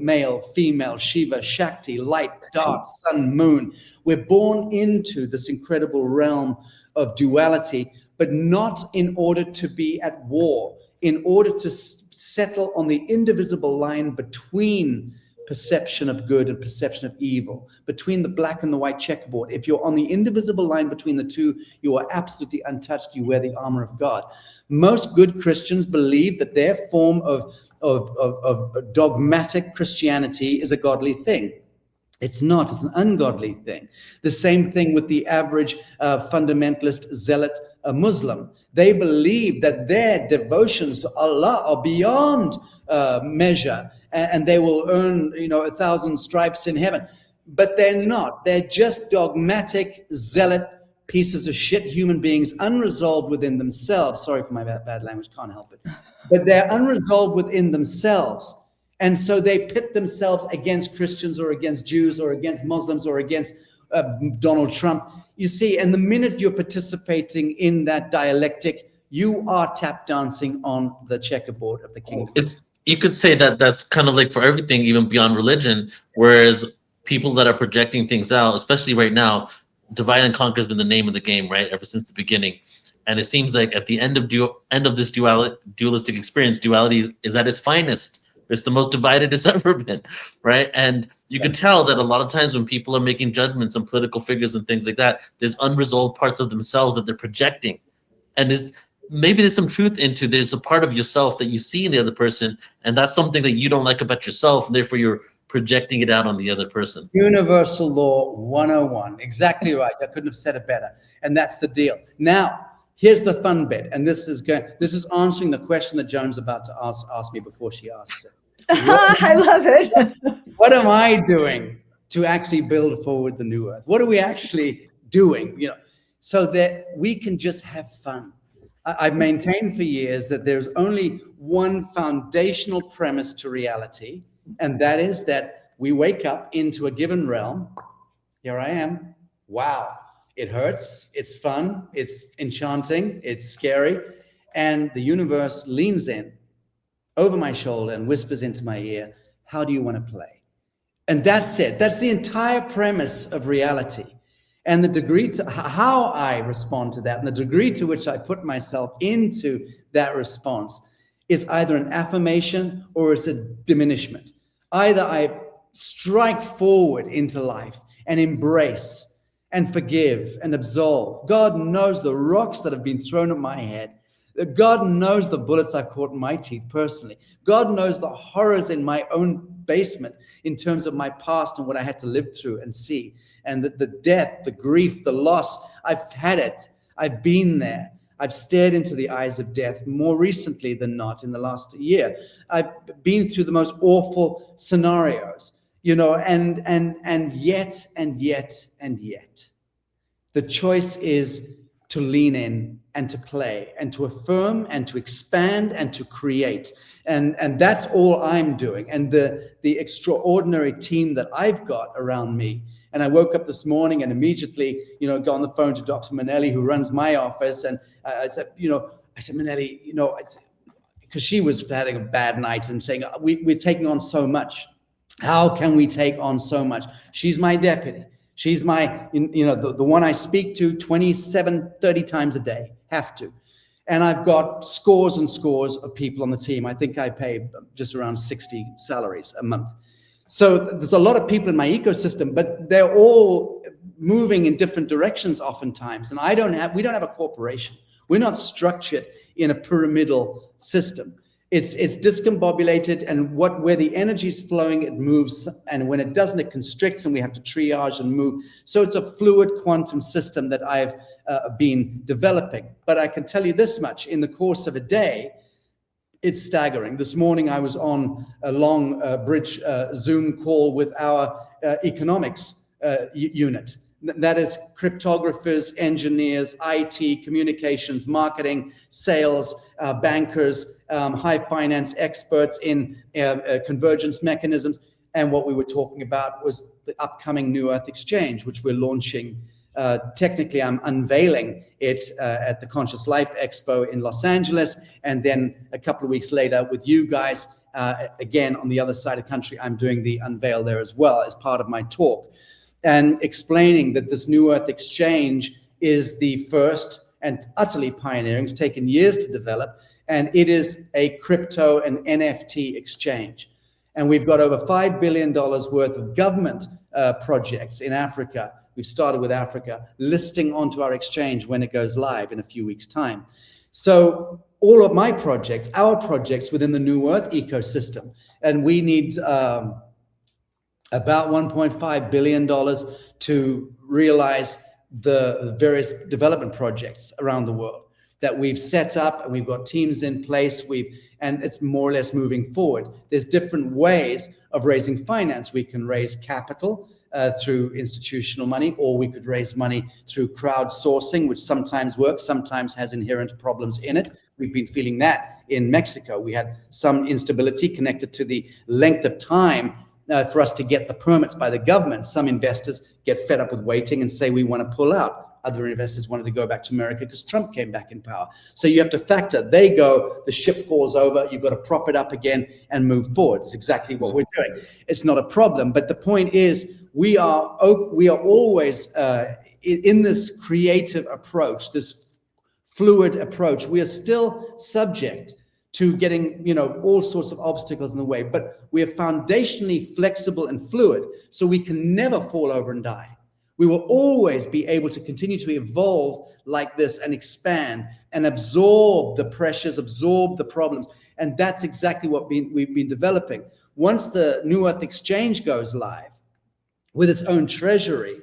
male, female, Shiva, Shakti, light, dark, sun, moon. We're born into this incredible realm of duality, but not in order to be at war, in order to settle on the indivisible line between perception of good and perception of evil, between the black and the white checkerboard. If you're on the indivisible line between the two, you are absolutely untouched. You wear the armor of God. Most good Christians believe that their form of dogmatic Christianity is a godly thing. It's not. It's an ungodly thing. The same thing with the average fundamentalist zealot Muslim. They believe that their devotions to Allah are beyond measure, and they will earn, 1,000 stripes in heaven. But they're not. They're just dogmatic, zealot pieces of shit human beings, unresolved within themselves. Sorry for my bad language, can't help it. But they're unresolved within themselves. And so they pit themselves against Christians or against Jews or against Muslims or against Donald Trump. You see, and the minute you're participating in that dialectic, you are tap dancing on the checkerboard of the kingdom. You could say that that's kind of like for everything, even beyond religion, whereas people that are projecting things out, especially right now, divide and conquer has been the name of the game, right? Ever since the beginning. And it seems like at the end of this dualistic experience, duality is at its finest. It's the most divided it's ever been, right? And you can tell that a lot of times when people are making judgments on political figures and things like that, there's unresolved parts of themselves that they're projecting. And maybe there's some truth into there's a part of yourself that you see in the other person, and that's something that you don't like about yourself, and therefore you're projecting it out on the other person. Universal Law 101. Exactly right. I couldn't have said it better. And that's the deal. Now, here's the fun bit, and this is answering the question that Joan's about to ask me before she asks it. I love it. What am I doing to actually build forward the new earth? What are we actually doing? So that we can just have fun. I've maintained for years that there's only one foundational premise to reality, and that is that we wake up into a given realm. Here I am. Wow. It hurts. It's fun. It's enchanting. It's scary. And the universe leans in over my shoulder and whispers into my ear, how do you want to play? And that's it. That's the entire premise of reality. And the degree to how I respond to that and the degree to which I put myself into that response is either an affirmation or it's a diminishment. Either I strike forward into life and embrace and forgive and absolve. God knows the rocks that have been thrown at my head. God knows the bullets I've caught in my teeth personally. God knows the horrors in my own basement in terms of my past and what I had to live through and see. And the death, the grief, the loss, I've had it. I've been there. I've stared into the eyes of death more recently than not in the last year. I've been through the most awful scenarios, and yet. The choice is to lean in and to play and to affirm and to expand and to create. And that's all I'm doing. And the extraordinary team that I've got around me. And I woke up this morning and immediately, got on the phone to Dr. Manelli, who runs my office. And I said, Manelli, because she was having a bad night and saying, we're taking on so much. How can we take on so much? She's my deputy. She's my, the one I speak to 27, 30 times a day, have to. And I've got scores and scores of people on the team. I think I pay just around 60 salaries a month. So there's a lot of people in my ecosystem, but they're all moving in different directions oftentimes. And we don't have a corporation. We're not structured in a pyramidal system. It's discombobulated, and where the energy is flowing, it moves. And when it doesn't, it constricts, and we have to triage and move. So it's a fluid quantum system that I've been developing. But I can tell you this much: in the course of a day, it's staggering. This morning, I was on a long bridge Zoom call with our economics unit. That is cryptographers, engineers, IT, communications, marketing, sales, bankers, high finance experts in convergence mechanisms. And what we were talking about was the upcoming New Earth Exchange, which we're launching. Technically, I'm unveiling it at the Conscious Life Expo in Los Angeles. And then a couple of weeks later with you guys, again, on the other side of the country, I'm doing the unveil there as well as part of my talk, and explaining that this New Earth Exchange is the first and utterly pioneering. It's taken years to develop, and it is a crypto and NFT exchange. And we've got over $5 billion worth of government projects in Africa. We've started with Africa, listing onto our exchange when it goes live in a few weeks' time. So all of my projects, our projects within the New Earth ecosystem, and we need about $1.5 billion to realize the various development projects around the world that we've set up, and we've got teams in place. And it's more or less moving forward. There's different ways of raising finance. We can raise capital through institutional money, or we could raise money through crowdsourcing, which sometimes works, sometimes has inherent problems in it. We've been feeling that in Mexico. We had some instability connected to the length of time for us to get the permits by the government. Some investors get fed up with waiting and say, we want to pull out. Other investors wanted to go back to America because Trump came back in power. So you have to factor. They go, the ship falls over, you've got to prop it up again and move forward. It's exactly what we're doing. It's not a problem. But the point is, we are always in this creative approach, this fluid approach. We are still subject to getting, all sorts of obstacles in the way, but we are foundationally flexible and fluid, so we can never fall over and die. We will always be able to continue to evolve like this and expand and absorb the pressures, absorb the problems. And that's exactly what we've been developing. Once the New Earth Exchange goes live with its own treasury,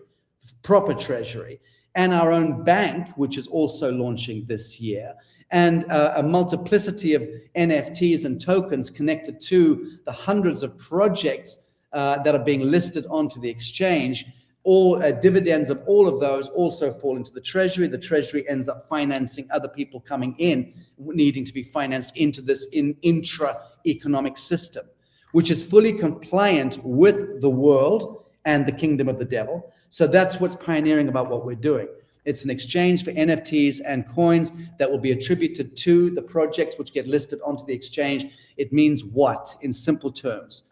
proper treasury, and our own bank, which is also launching this year, and a multiplicity of NFTs and tokens connected to the hundreds of projects that are being listed onto the exchange, all dividends of all of those also fall into the treasury. The treasury ends up financing other people coming in, needing to be financed into this intra-economic system, which is fully compliant with the world and the kingdom of the devil. So that's what's pioneering about what we're doing. It's an exchange for NFTs and coins that will be attributed to the projects which get listed onto the exchange. It means what, in simple terms?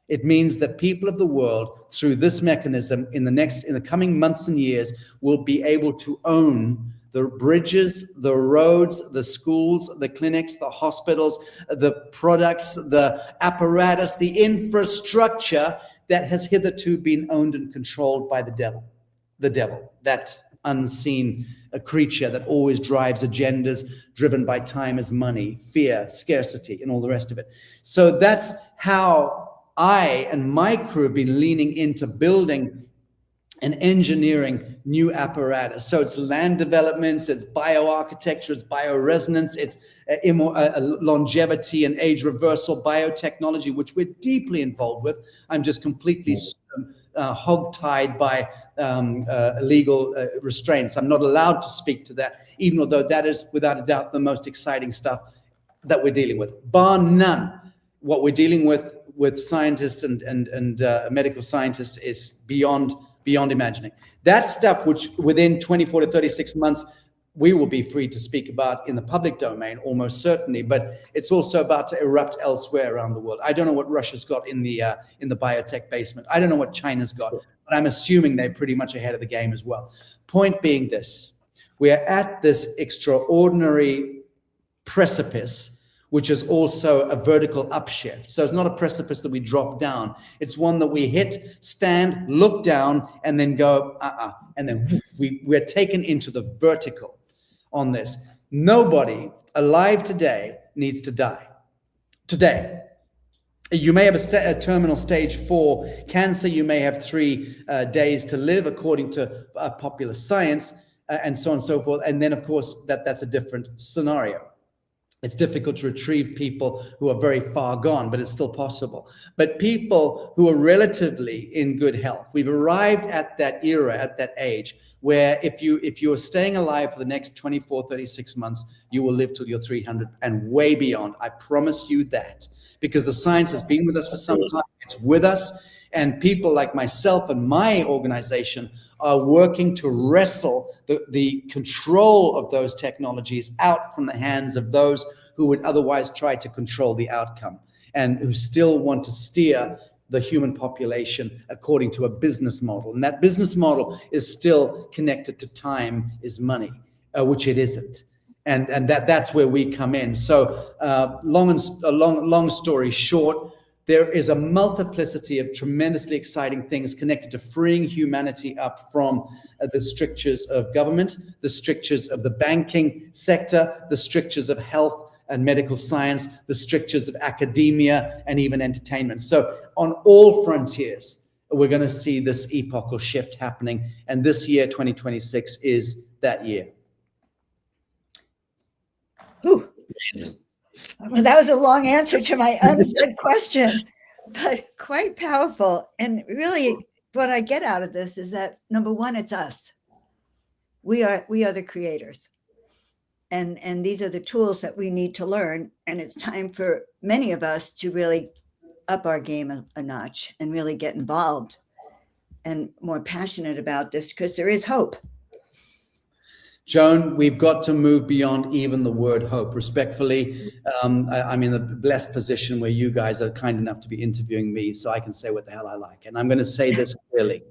It means that people of the world, through this mechanism, in the coming months and years, will be able to own the bridges, the roads, the schools, the clinics, the hospitals, the products, the apparatus, the infrastructure that has hitherto been owned and controlled by the devil. The devil, that unseen creature that always drives agendas driven by time as money, fear, scarcity, and all the rest of it. So that's how I and my crew have been leaning into building and engineering new apparatus. So it's land developments, it's bioarchitecture, it's bioresonance, it's longevity and age reversal biotechnology, which we're deeply involved with. I'm just completely hogtied by legal restraints. I'm not allowed to speak to that, even although that is without a doubt the most exciting stuff that we're dealing with. Bar none, what we're dealing with scientists and medical scientists is beyond imagining. That stuff which within 24 to 36 months we will be free to speak about in the public domain, almost certainly, but it's also about to erupt elsewhere around the world. I don't know what Russia's got in the biotech basement. I don't know what China's got, but I'm assuming they're pretty much ahead of the game as well. Point being this, we are at this extraordinary precipice, which is also a vertical upshift. So it's not a precipice that we drop down. It's one that we hit, stand, look down, and then go, and then we're taken into the vertical on this. Nobody alive today needs to die. Today. You may have a terminal stage 4 cancer. You may have 3 days to live, according to popular science. and so on and so forth. And then, of course, that's a different scenario. It's difficult to retrieve people who are very far gone, but it's still possible. But people who are relatively in good health, we've arrived at that era, at that age, where if you are staying alive for the next 24, 36 months, you will live till you're 300 and way beyond. I promise you that, because the science has been with us for some time. It's with us. And people like myself and my organization are working to wrestle the control of those technologies out from the hands of those who would otherwise try to control the outcome and who still want to steer the human population according to a business model. And that business model is still connected to time is money, which it isn't. And that's where we come in. So long story short, there is a multiplicity of tremendously exciting things connected to freeing humanity up from the strictures of government, the strictures of the banking sector, the strictures of health and medical science, the strictures of academia, and even entertainment. So on all frontiers, we're going to see this epochal shift happening. And this year, 2026, is that year. Ooh. Well, that was a long answer to my unsaid question, but quite powerful. And really, what I get out of this is that, number one, it's us. We are the creators. And these are the tools that we need to learn. And it's time for many of us to really up our game a notch and really get involved and more passionate about this, because there is hope. Joan, we've got to move beyond even the word hope. Respectfully, I'm in the blessed position where you guys are kind enough to be interviewing me, so I can say what the hell I like. And I'm going to say this clearly.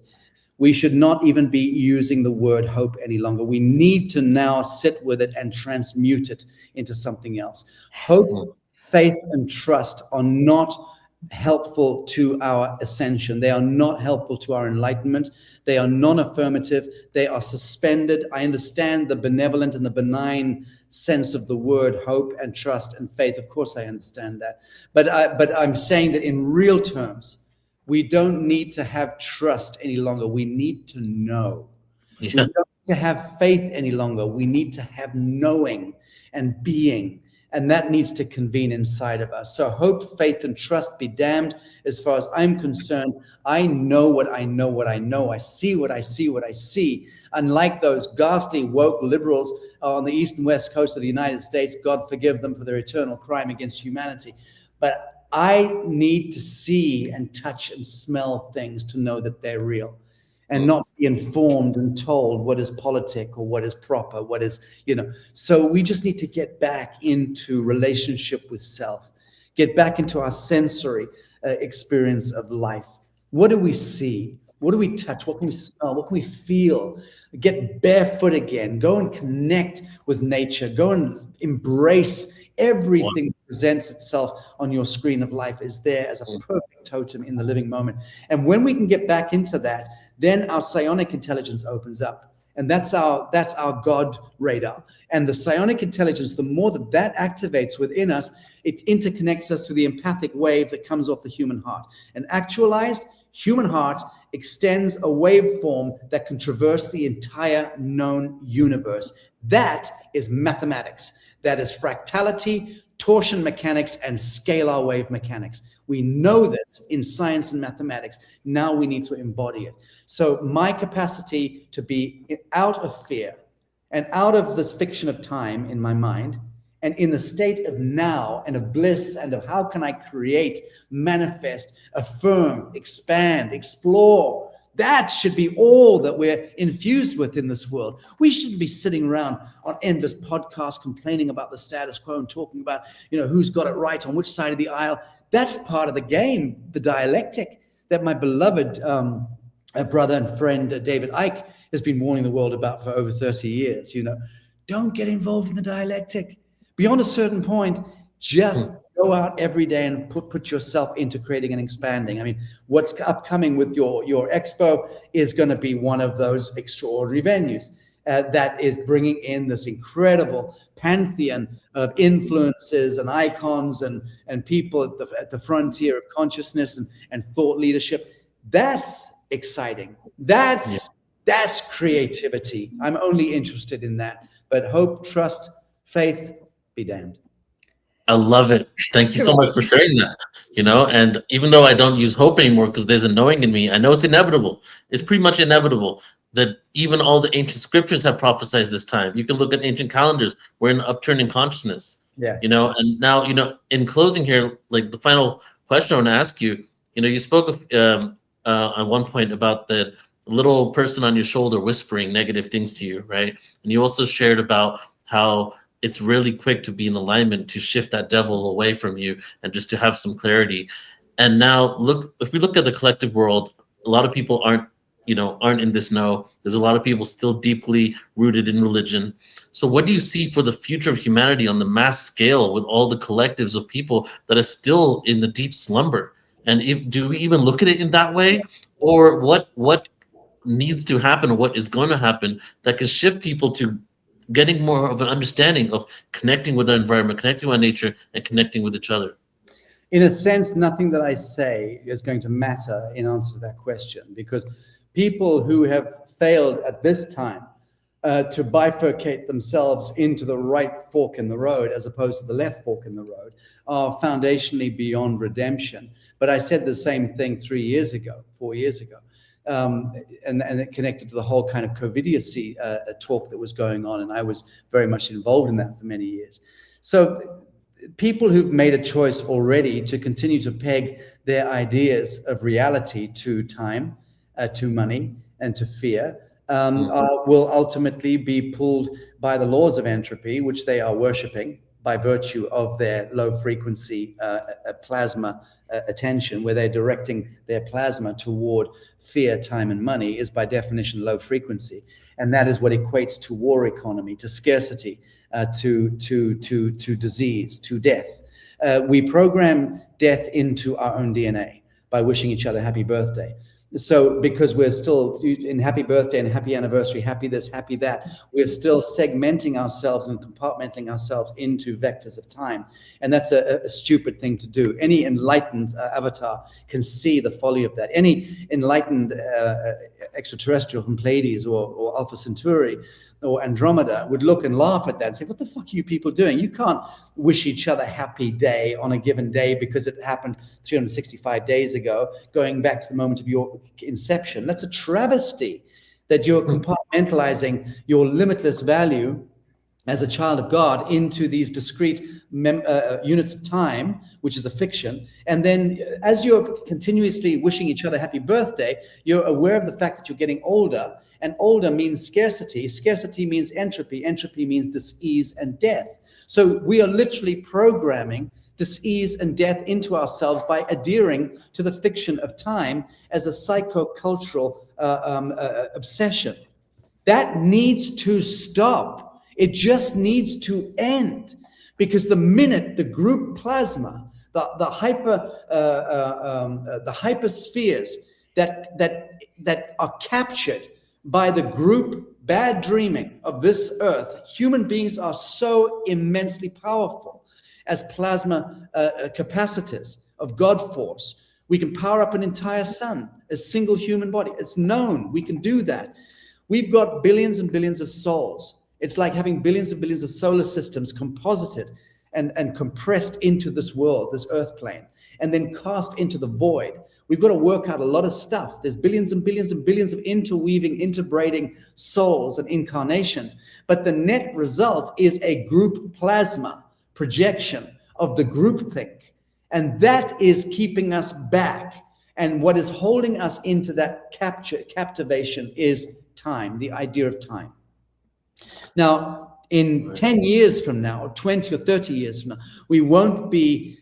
We should not even be using the word hope any longer. We need to now sit with it and transmute it into something else. Hope, faith, and trust are not helpful to our ascension. They are not helpful to our enlightenment. They are non-affirmative. They are suspended. I understand the benevolent and the benign sense of the word hope and trust and faith. Of course, I understand that. But I'm saying that in real terms, we don't need to have trust any longer. We need to know. Yeah. We don't need to have faith any longer. We need to have knowing and being. And that needs to convene inside of us. So hope, faith, and trust be damned. As far as I'm concerned, I know what I know, what I know. I see what I see, what I see. Unlike those ghastly woke liberals on the east and west coast of the United States, God forgive them for their eternal crime against humanity. But I need to see and touch and smell things to know that they're real. And not be informed and told what is politic or what is proper, what is, So we just need to get back into relationship with self, get back into our sensory experience of life. What do we see? What do we touch? What can we smell? What can we feel? Get barefoot again. Go and connect with nature. Go and embrace everything that presents itself on your screen of life is there as a perfect totem in the living moment. And when we can get back into that, then our psionic intelligence opens up. And that's our God radar. And the psionic intelligence, the more that activates within us, it interconnects us to the empathic wave that comes off the human heart. An actualized human heart extends a waveform that can traverse the entire known universe. That is mathematics. That is fractality, torsion mechanics, and scalar wave mechanics. We know this in science and mathematics. Now we need to embody it. So my capacity to be out of fear and out of this fiction of time in my mind and in the state of now and of bliss and of how can I create, manifest, affirm, expand, explore. That should be all that we're infused with in this world. We shouldn't be sitting around on endless podcasts complaining about the status quo and talking about, who's got it right on which side of the aisle. That's part of the game, the dialectic that my beloved brother and friend David Icke has been warning the world about for over 30 years. Don't get involved in the dialectic. Beyond a certain point, just go out every day and put yourself into creating and expanding. I mean, what's upcoming with your expo is going to be one of those extraordinary venues that is bringing in this incredible pantheon of influences and icons and people at the frontier of consciousness and thought leadership. That's exciting. That's That's creativity. I'm only interested in that. But hope, trust, faith, be damned. I love it. Thank you so much for sharing that. And even though I don't use hope anymore because there's a knowing in me, I know it's inevitable. It's pretty much inevitable that even all the ancient scriptures have prophesied this time. You can look at ancient calendars. We're in an upturn in consciousness. Yes. And now, in closing here, like the final question I want to ask you, you spoke of at one point about the little person on your shoulder whispering negative things to you, right? And you also shared about how it's really quick to be in alignment to shift that devil away from you and just to have some clarity. And now if we look at the collective world, a lot of people aren't in this know. There's a lot of people still deeply rooted in religion. So what do you see for the future of humanity on the mass scale with all the collectives of people that are still in the deep slumber? And do we even look at it in that way? Or what needs to happen, or what is going to happen that can shift people to getting more of an understanding of connecting with our environment, connecting with nature, and connecting with each other? In a sense, nothing that I say is going to matter in answer to that question, because people who have failed at this time to bifurcate themselves into the right fork in the road as opposed to the left fork in the road are foundationally beyond redemption. But I said the same thing 4 years ago. And it connected to the whole kind of COVIDiacy talk that was going on. And I was very much involved in that for many years. So people who've made a choice already to continue to peg their ideas of reality to time, to money, and to fear will ultimately be pulled by the laws of entropy, which they are worshipping by virtue of their low frequency plasma attention, where they're directing their plasma toward fear, time, and money, is by definition low frequency. And that is what equates to war economy, to scarcity, to disease, to death. We program death into our own DNA by wishing each other happy birthday. So because we're still in happy birthday and happy anniversary, happy this, happy that, we're still segmenting ourselves and compartmentalizing ourselves into vectors of time. And that's a stupid thing to do. Any enlightened avatar can see the folly of that. Any enlightened extraterrestrial from Pleiades or Alpha Centauri or Andromeda would look and laugh at that and say, what the fuck are you people doing? You can't wish each other happy day on a given day because it happened 365 days ago, going back to the moment of your inception. That's a travesty that you're compartmentalizing your limitless value as a child of God into these discrete units of time, which is a fiction. And then as you're continuously wishing each other happy birthday, you're aware of the fact that you're getting older, and older means scarcity. Scarcity means entropy. Entropy means dis-ease and death. So we are literally programming dis-ease and death into ourselves by adhering to the fiction of time as a psychocultural obsession. That needs to stop. It just needs to end, because the minute the group plasma, the hyperspheres that are captured by the group bad dreaming of this earth, human beings are so immensely powerful as plasma capacitors of God force. We can power up an entire sun, a single human body. It's known we can do that. We've got billions and billions of souls. It's like having billions and billions of solar systems composited and compressed into this world, this earth plane, and then cast into the void. We've got to work out a lot of stuff. There's billions and billions and billions of interweaving, interbraiding souls and incarnations. But the net result is a group plasma projection of the groupthink. And that is keeping us back. And what is holding us into that captivation is time, the idea of time. Now, in 10 years from now, 20 or 30 years from now, we won't be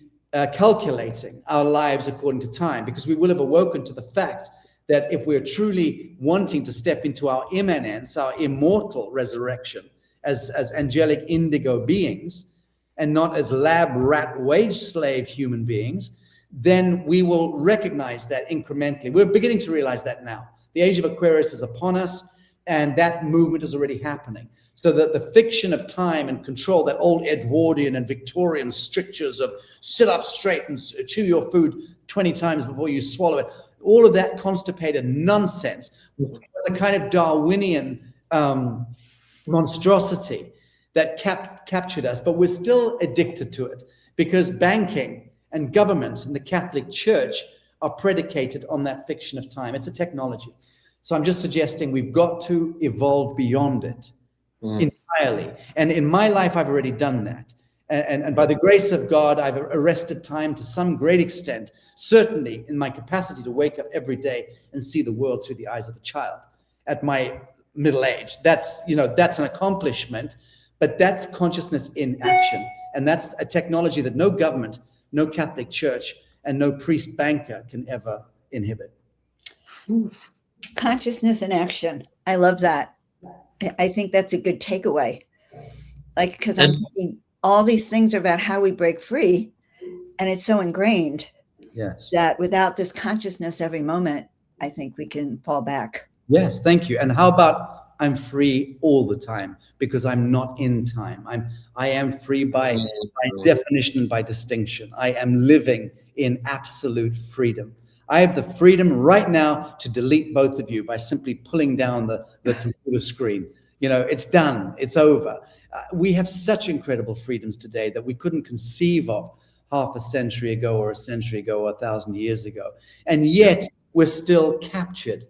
calculating our lives according to time, because we will have awoken to the fact that if we're truly wanting to step into our immanence, our immortal resurrection as angelic indigo beings, and not as lab rat wage slave human beings, then we will recognize that incrementally. We're beginning to realize that now. The age of Aquarius is upon us, and that movement is already happening. So that the fiction of time and control, that old Edwardian and Victorian strictures of sit up straight and chew your food 20 times before you swallow it, all of that constipated nonsense was a kind of Darwinian monstrosity that captured us, but we're still addicted to it because banking and government and the Catholic Church are predicated on that fiction of time. It's a technology. So I'm just suggesting we've got to evolve beyond it entirely. And in my life, I've already done that. And by the grace of God, I've arrested time to some great extent, certainly in my capacity to wake up every day and see the world through the eyes of a child at my middle age. That's an accomplishment, but that's consciousness in action. And that's a technology that no government, no Catholic Church, and no priest banker can ever inhibit. Consciousness in action. I love that. I think that's a good takeaway. Like, because I'm thinking all these things are about how we break free, and it's so ingrained that without this consciousness every moment, I think we can fall back. Yes, thank you. And how about I'm free all the time because I'm not in time. I am free by definition and by distinction. I am living in absolute freedom. I have the freedom right now to delete both of you by simply pulling down the computer screen. It's done. It's over. We have such incredible freedoms today that we couldn't conceive of half a century ago or a century ago or 1,000 years ago. And yet we're still captured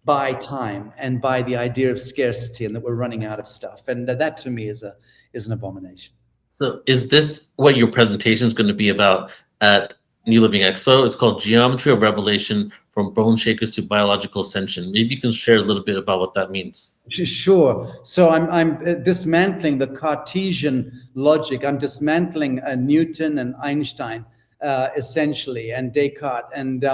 by time and by the idea of scarcity and that we're running out of stuff. And that to me is an abomination. So is this what your presentation is going to be about at New Living Expo? It's called Geometry of Revelation, from Bone Shakers to Biological Ascension. Maybe you can share a little bit about what that means. Sure. So I'm dismantling the Cartesian logic. I'm dismantling Newton and Einstein, essentially, and Descartes, and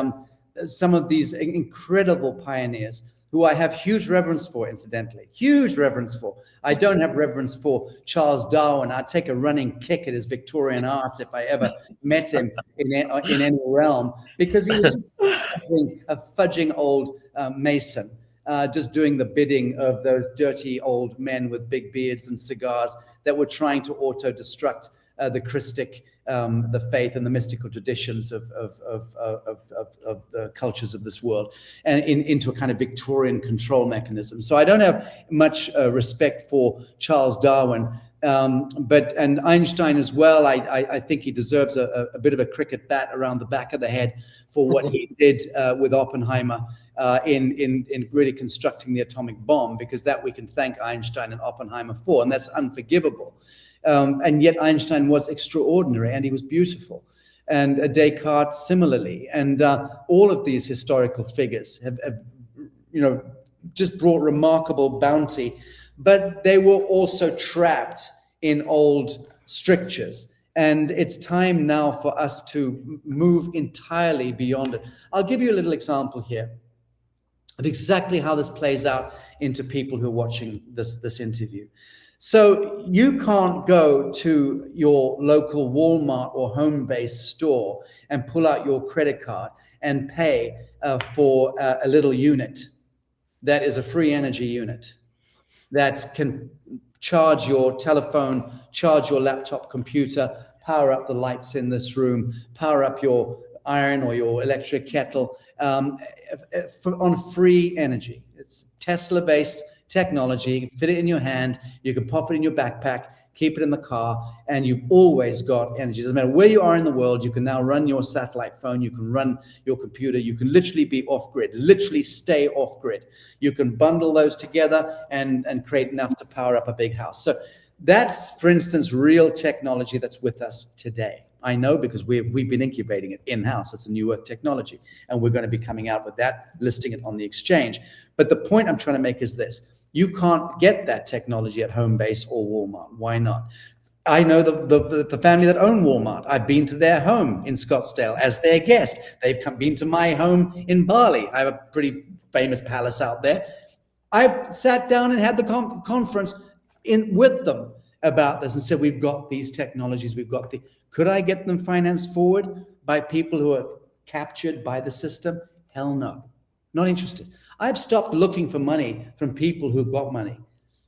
some of these incredible pioneers who I have huge reverence for, incidentally, huge reverence for. I don't have reverence for Charles Darwin. I'd take a running kick at his Victorian ass if I ever met him in any realm, because he was a fudging old Mason, just doing the bidding of those dirty old men with big beards and cigars that were trying to auto-destruct the Christic, the faith and the mystical traditions of the cultures of this world, and into a kind of Victorian control mechanism. So I don't have much respect for Charles Darwin, and Einstein as well. I think he deserves a bit of a cricket bat around the back of the head for what he did with Oppenheimer in really constructing the atomic bomb, because that we can thank Einstein and Oppenheimer for, and that's unforgivable. And yet Einstein was extraordinary and he was beautiful. And Descartes similarly. And all of these historical figures have just brought remarkable bounty, but they were also trapped in old strictures. And it's time now for us to move entirely beyond it. I'll give you a little example here of exactly how this plays out into people who are watching this interview. So you can't go to your local Walmart or home-based store and pull out your credit card and pay for a little unit that is a free energy unit that can charge your telephone, charge your laptop computer, power up the lights in this room, power up your iron or your electric kettle on free energy. It's Tesla-based technology. You can fit it in your hand, you can pop it in your backpack, keep it in the car, and you've always got energy. It doesn't matter where you are in the world, you can now run your satellite phone, you can run your computer, you can literally be off-grid, literally stay off-grid. You can bundle those together and create enough to power up a big house. So that's, for instance, real technology that's with us today. I know because we've been incubating it in-house. It's a new earth technology, and we're going to be coming out with that, listing it on the exchange. But the point I'm trying to make is this. You can't get that technology at Homebase or Walmart. Why not? I know the family that own Walmart. I've been to their home in Scottsdale as their guest. They've been to my home in Bali. I have a pretty famous palace out there. I sat down and had the conference with them about this and said, we've got these technologies, could I get them financed forward by people who are captured by the system? Hell no. Not interested. I've stopped looking for money from people who've got money,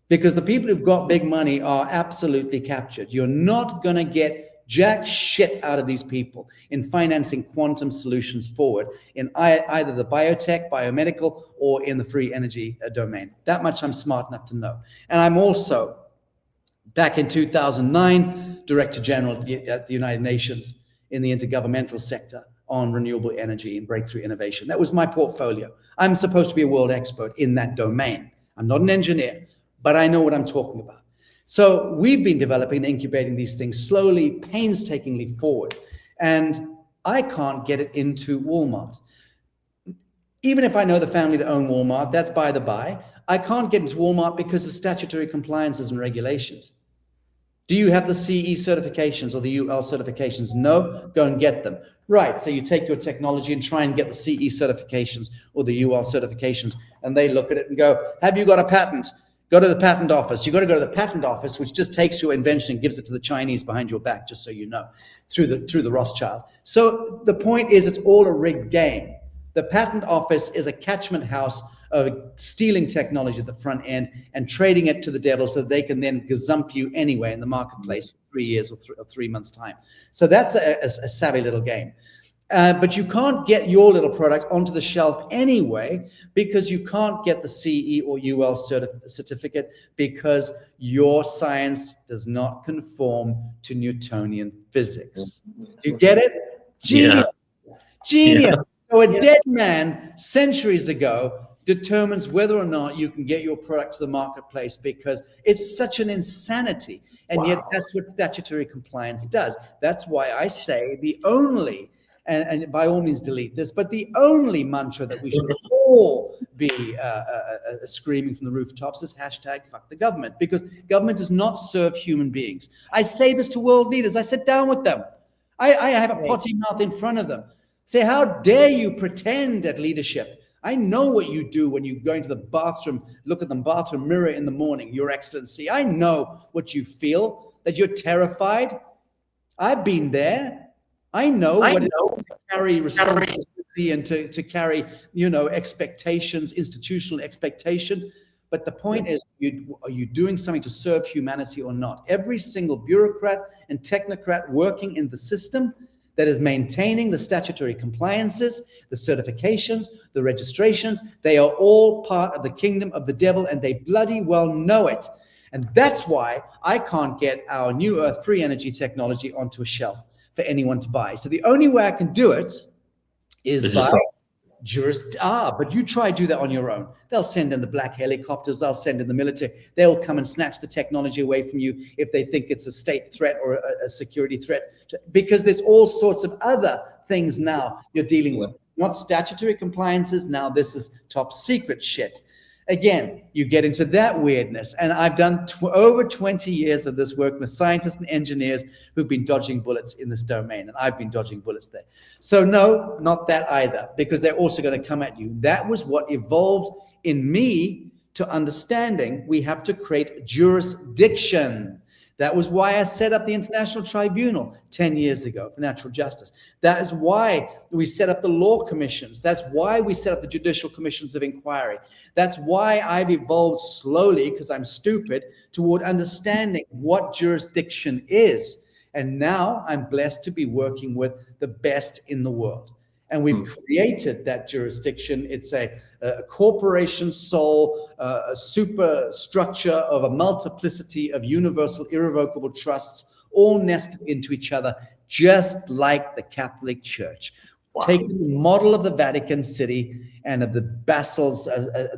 because the people who've got big money are absolutely captured. You're not going to get jack shit out of these people in financing quantum solutions forward in either the biotech, biomedical, or in the free energy domain. That much I'm smart enough to know. And I'm also, back in 2009, Director General at the United Nations in the intergovernmental sector on renewable energy and breakthrough innovation. That was my portfolio. I'm supposed to be a world expert in that domain. I'm not an engineer, but I know what I'm talking about. So we've been developing and incubating these things slowly, painstakingly forward. And I can't get it into Walmart. Even if I know the family that own Walmart, that's by the by, I can't get into Walmart because of statutory compliances and regulations. Do you have the CE certifications or the UL certifications? No, go and get them. Right, so you take your technology and try and get the CE certifications or the UL certifications, and they look at it and go, have you got a patent? Go to the patent office. You got to go to the patent office, which just takes your invention and gives it to the Chinese behind your back, just so you know, through the Rothschild. So the point is, it's all a rigged game. The patent office is a catchment house of stealing technology at the front end and trading it to the devil so that they can then gazump you anyway in the marketplace in 3 years or 3 months' time. So that's a savvy little game. But you can't get your little product onto the shelf anyway because you can't get the CE or UL certificate because your science does not conform to Newtonian physics. You get it? Genius. Yeah. Genius. Yeah. So a dead man centuries ago determines whether or not you can get your product to the marketplace because it's such an insanity. And yet that's what statutory compliance does. That's why I say the only, and by all means delete this, but the only mantra that we should all be screaming from the rooftops is hashtag fuck the government, because government does not serve human beings. I say this to world leaders. I sit down with them. I have a potty mouth in front of them. Say, how dare you pretend at leadership? I know what you do when you go into the bathroom, look at the bathroom mirror in the morning, Your Excellency. I know what you feel, that you're terrified. I've been there. I know what it is to carry responsibility and to carry, expectations, institutional expectations. But the point is, are you doing something to serve humanity or not? Every single bureaucrat and technocrat working in the system that is maintaining the statutory compliances, the certifications, the registrations, they are all part of the kingdom of the devil, and they bloody well know it. And that's why I can't get our New Earth free energy technology onto a shelf for anyone to buy. So the only way I can do it is by but you try to do that on your own. They'll send in the black helicopters, they'll send in the military, they'll come and snatch the technology away from you if they think it's a state threat or a security threat, because there's all sorts of other things now you're dealing with. Not statutory compliances, now this is top secret shit. Again, you get into that weirdness. And I've done over 20 years of this work with scientists and engineers who've been dodging bullets in this domain. And I've been dodging bullets there. So no, not that either, because they're also going to come at you. That was what evolved in me to understanding we have to create jurisdiction. That was why I set up the International Tribunal 10 years ago for natural justice. That is why we set up the law commissions. That's why we set up the judicial commissions of inquiry. That's why I've evolved slowly, because I'm stupid, toward understanding what jurisdiction is. And now I'm blessed to be working with the best in the world. And we've created that jurisdiction. It's a corporation soul, a superstructure of a multiplicity of universal, irrevocable trusts, all nested into each other, just like the Catholic Church. Wow. Taking the model of the Vatican City and of the Basels,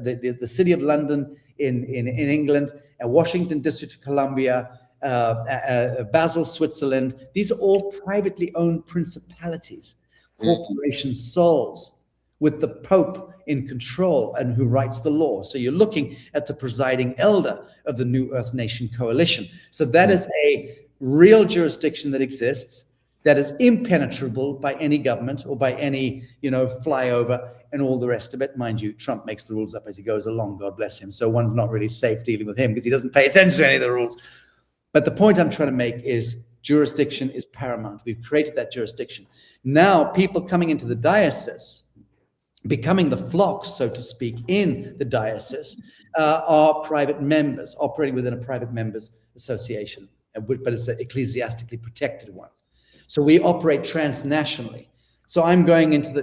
the City of London in England, and Washington District of Columbia, Basel, Switzerland. These are all privately owned principalities. Corporation souls with the Pope in control and who writes the law. So you're looking at the presiding elder of the New Earth Nation Coalition. So that is a real jurisdiction that exists, that is impenetrable by any government or by any, flyover and all the rest of it. Mind you, Trump makes the rules up as he goes along, God bless him. So one's not really safe dealing with him because he doesn't pay attention to any of the rules. But the point I'm trying to make is jurisdiction is paramount. We've created that jurisdiction. Now, people coming into the diocese, becoming the flock, so to speak, in the diocese, are private members, operating within a private members association, but it's an ecclesiastically protected one. So we operate transnationally. So I'm going into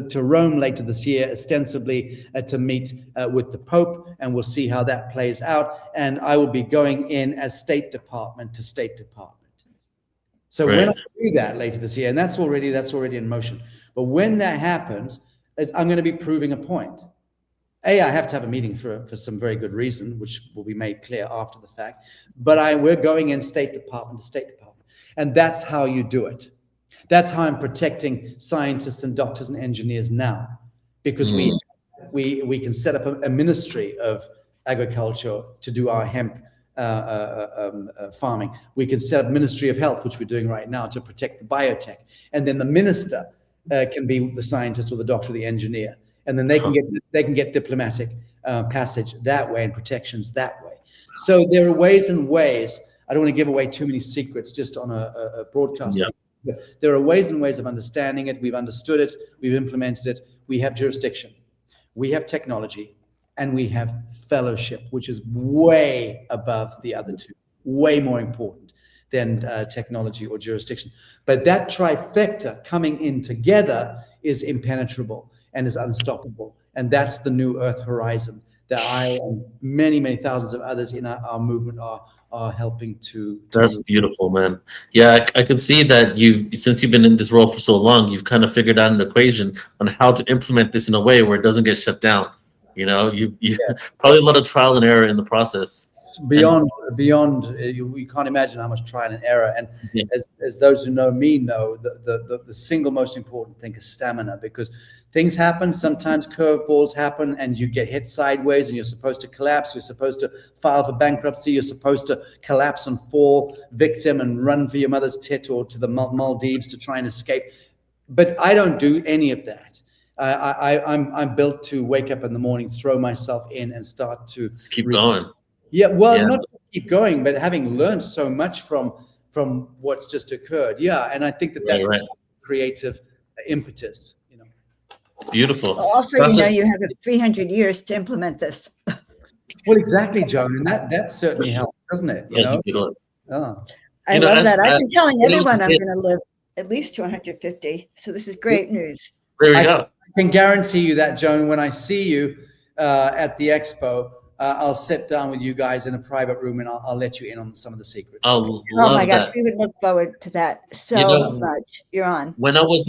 to Rome later this year, ostensibly to meet with the Pope, and we'll see how that plays out. And I will be going in as State Department to State Department. So Right. when I do that later this year, and that's already in motion. But when that happens, I'm going to be proving a point. I have to have a meeting for some very good reason, which will be made clear after the fact. But we're going in State Department to State Department, and that's how you do it. That's how I'm protecting scientists and doctors and engineers now, because we can set up a ministry of agriculture to do our hemp farming. We can set up Ministry of Health, which we're doing right now, to protect the biotech, and then the minister can be the scientist or the doctor or the engineer, and then they can get diplomatic passage that way and protections that way. So there are ways and ways. I don't want to give away too many secrets just on a broadcast. Yeah. There are ways and ways of understanding it. We've understood it. We've implemented it. We have jurisdiction. We have technology. And we have fellowship, which is way above the other two, way more important than technology or jurisdiction. But that trifecta coming in together is impenetrable and is unstoppable. And that's the new Earth horizon that I and many, many thousands of others in our movement are helping to That's beautiful, man. Yeah, I can see that since you've been in this role for so long, you've kind of figured out an equation on how to implement this in a way where it doesn't get shut down. You know, you probably a lot of trial and error in the process. Beyond, you can't imagine how much trial and error. And as those who know me know, the single most important thing is stamina, because things happen. Sometimes curveballs happen, and you get hit sideways, and you're supposed to collapse. You're supposed to file for bankruptcy. You're supposed to collapse and fall victim and run for your mother's tit or to the Maldives to try and escape. But I don't do any of that. I'm built to wake up in the morning, throw myself in, and start to Just keep going. Yeah, well, not just keep going, but having learned so much from what's just occurred. Yeah, and I think that's creative impetus. You know, beautiful. Also, you have 300 years to implement this. Well, exactly, Joan, and that certainly helps, doesn't it? That's a good one. Oh. I love that. I've been telling everyone I'm going to live at least to 150. So this is great news. There we go. I can guarantee you that, Joan. When I see you at the expo, I'll sit down with you guys in a private room, and I'll let you in on some of the secrets. Oh my gosh, we would look forward to that so much. You're on. When I was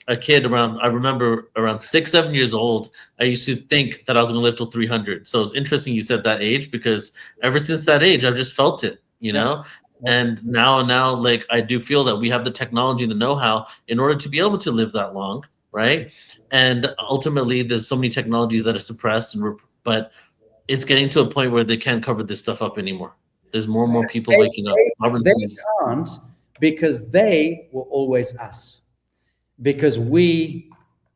a kid, I remember around 6-7 years old, I used to think that I was going to live till 300. So it's interesting you said that age, because ever since that age, I've just felt it, you know? And now, like, I do feel that we have the technology and the know-how in order to be able to live that long, right? And ultimately, there's so many technologies that are suppressed, but it's getting to a point where they can't cover this stuff up anymore. There's more and more people waking up. They can't, because they were always us. Because we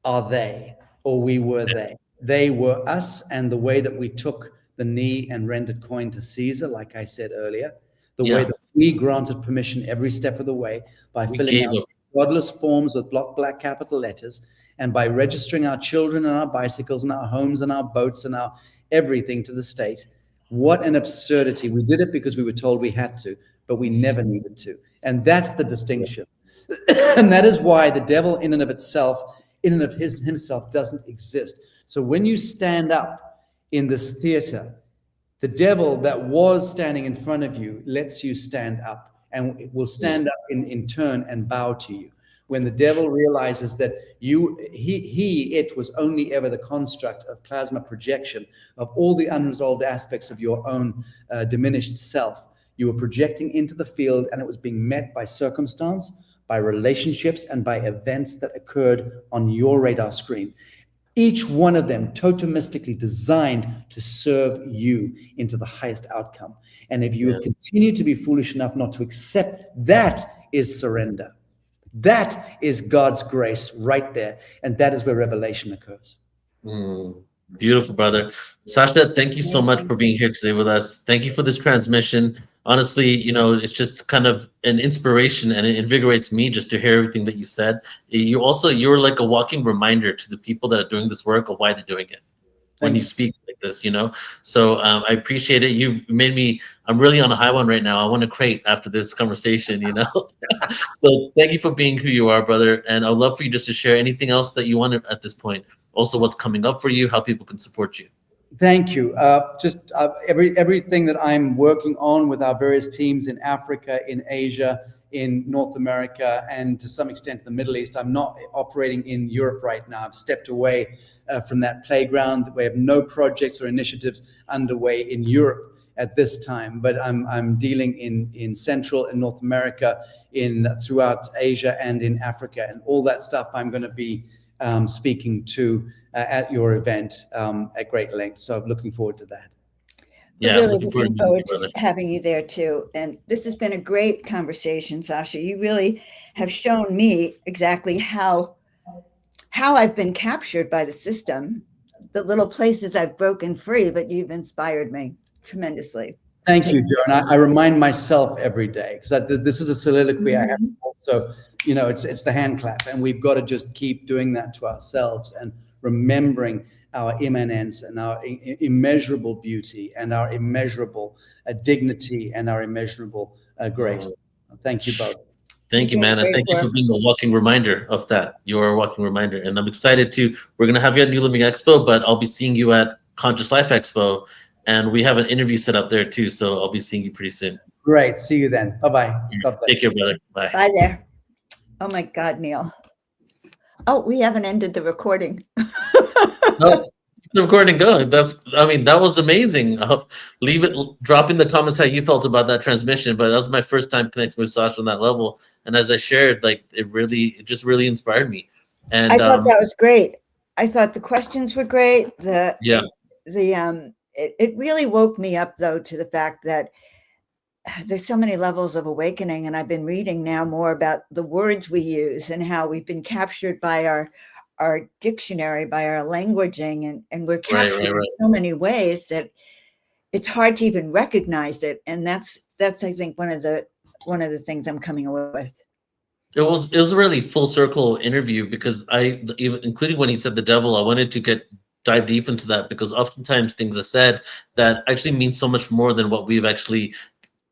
are they, or we were they. They were us, and the way that we took the knee and rendered coin to Caesar, like I said earlier, the way that we granted permission every step of the way by filling out godless forms with black capital letters, and by registering our children and our bicycles and our homes and our boats and our everything to the state. What an absurdity. We did it because we were told we had to, but we never needed to. And that's the distinction. And that is why the devil in and of himself doesn't exist. So when you stand up in this theater, the devil that was standing in front of you lets you stand up, and it will stand up in turn and bow to you. When the devil realizes that it was only ever the construct of plasma projection of all the unresolved aspects of your own diminished self, you were projecting into the field, and it was being met by circumstance, by relationships, and by events that occurred on your radar screen. Each one of them totemistically designed to serve you into the highest outcome. And if you continue to be foolish enough not to accept, that is surrender. That is God's grace right there. And that is where revelation occurs. Beautiful, brother. Sacha, thank you so much for being here today with us. Thank you for this transmission. Honestly, it's just kind of an inspiration, and it invigorates me just to hear everything that you said. You're like a walking reminder to the people that are doing this work of why they're doing it. when Thank you you. speak like this, you know. So I appreciate it. You've made me. I'm really on a high one right now. I want to crate after this conversation, you know. So thank you for being who you are, brother. And I'd love for you just to share anything else that you want at this point. Also, what's coming up for you, how people can support you. Thank you. Just everything that I'm working on with our various teams in Africa, in Asia, in North America, and to some extent the Middle East. I'm not operating in Europe right now. I've stepped away from that playground. We have no projects or initiatives underway in Europe at this time, but I'm dealing in Central and North America, in throughout Asia and in Africa, and all that stuff I'm going to be speaking to at your event at great length. So I'm looking forward to that. We're Yeah, I'm really looking forward looking to meeting you, forward to brother. having you there too. And this has been a great conversation, Sasha. You really have shown me exactly how I've been captured by the system, the little places I've broken free, but you've inspired me tremendously. Thank you, Joe. And I remind myself every day, because this is a soliloquy I have Mhm. also, it's the hand clap, and we've got to just keep doing that to ourselves and remembering our immanence and our immeasurable beauty and our immeasurable dignity and our immeasurable grace. Thank you both. Thank you, You're doing man. And great thank you for work. being a walking reminder of that. You are a walking reminder. And I'm excited to, we're going to have you at New Living Expo, but I'll be seeing you at Conscious Life Expo. And we have an interview set up there too. So I'll be seeing you pretty soon. Great. See you then. Bye-bye. God bless Take you. care, brother. Bye. Bye there. Oh my God, Neil. Oh, we haven't ended the recording. No, keep the recording going. I mean, that was amazing. Leave it, drop in the comments how you felt about that transmission. But that was my first time connecting with Sasha on that level. And as I shared, like it just really inspired me. I And thought that was great. I thought the questions were great. yeah, It really woke me up though to the fact that there's so many levels of awakening, and I've been reading now more about the words we use and how we've been captured by our dictionary, by our languaging, and we're right, captured right, in right. so many ways that it's hard to even recognize it. And that's I think one of the things I'm coming away with. It was a really full circle interview because I even including when he said the devil, I wanted to dive deep into that because oftentimes things are said that actually mean so much more than what we've actually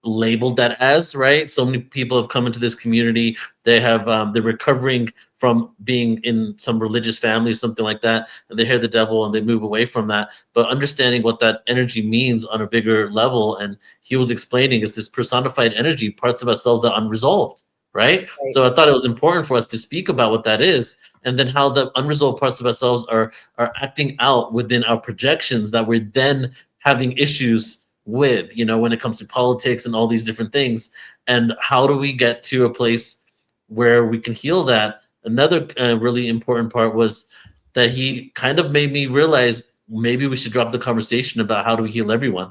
labeled that as, right? So many people have come into this community. They have they're recovering from being in some religious family or something like that, and they hear the devil and they move away from that. But understanding what that energy means on a bigger level, and he was explaining is this personified energy, parts of ourselves that are unresolved, right? Right. So I thought it was important for us to speak about what that is, and then how the unresolved parts of ourselves are acting out within our projections that we're then having issues with, when it comes to politics and all these different things. And how do we get to a place where we can heal that? Another really important part was that he kind of made me realize maybe we should drop the conversation about how do we heal everyone,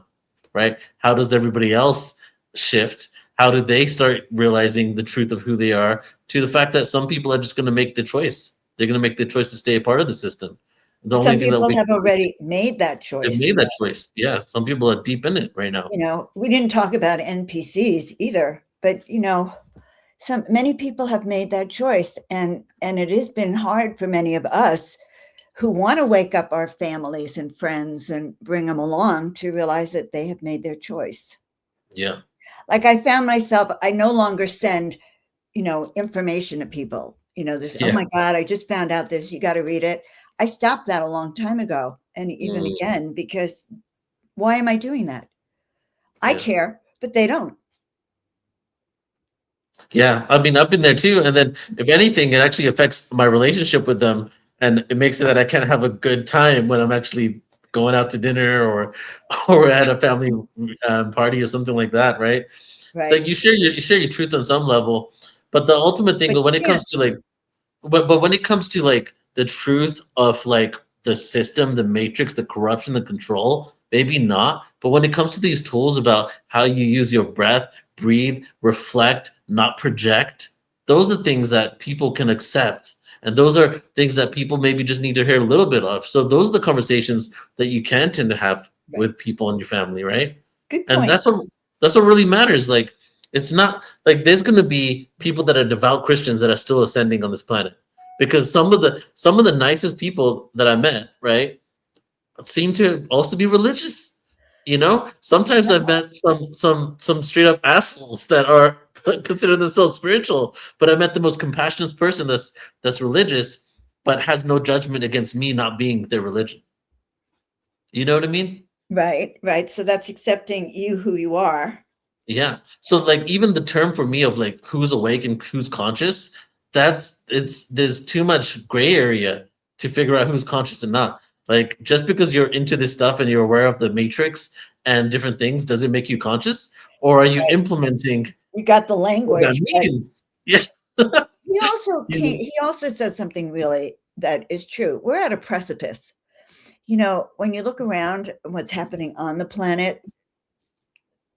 right? How does everybody else shift? How do they start realizing the truth of who they are, to the fact that some people are just going to make the choice. They're going to make the choice to stay a part of the system. The only Some thing that people we have already made that have choice. made that choice. Yeah, some people are deep in it right now. We didn't talk about NPCs either, but many people have made that choice, and it has been hard for many of us who want to wake up our families and friends and bring them along to realize that they have made their choice. Yeah. Like I found myself, I no longer send, information to people. This, oh Yeah. my God, I just found out this, you got to read it. I stopped that a long time ago. And even again, because why am I doing that? I Yeah. care, but they don't. Yeah, I mean, I've been there too. And then, if anything, it actually affects my relationship with them, and it makes it that I can't have a good time when I'm actually going out to dinner or or at a family party or something like that, right? So Right. you share your truth on some level, but the ultimate thing, But when you it can't. comes to like, but when it comes to like the truth of like the system, the matrix, the corruption, the control, maybe not. But when it comes to these tools about how you use your breath, breathe, reflect, not project, those are things that people can accept. And those are things that people maybe just need to hear a little bit of. So those are the conversations that you can tend to have Right. with people in your family, right? Good And point. that's what really matters. Like, it's not like there's going to be people that are devout Christians that are still ascending on this planet, because some of the nicest people that I met, right, seem to also be religious. You know, sometimes I've met some straight up assholes that are consider themselves spiritual, but I met the most compassionate person that's religious, but has no judgment against me not being their religion. You know what I mean? Right, right. So that's accepting you who you are. Yeah. So like even the term for me of like who's awake and who's conscious, there's too much gray area to figure out who's conscious and not. Like just because you're into this stuff and you're aware of the matrix and different things, does it make you conscious? Or are you implementing You got the what that language, but means? Yeah. You know? he also said something really that is true. We're at a precipice. When you look around at what's happening on the planet,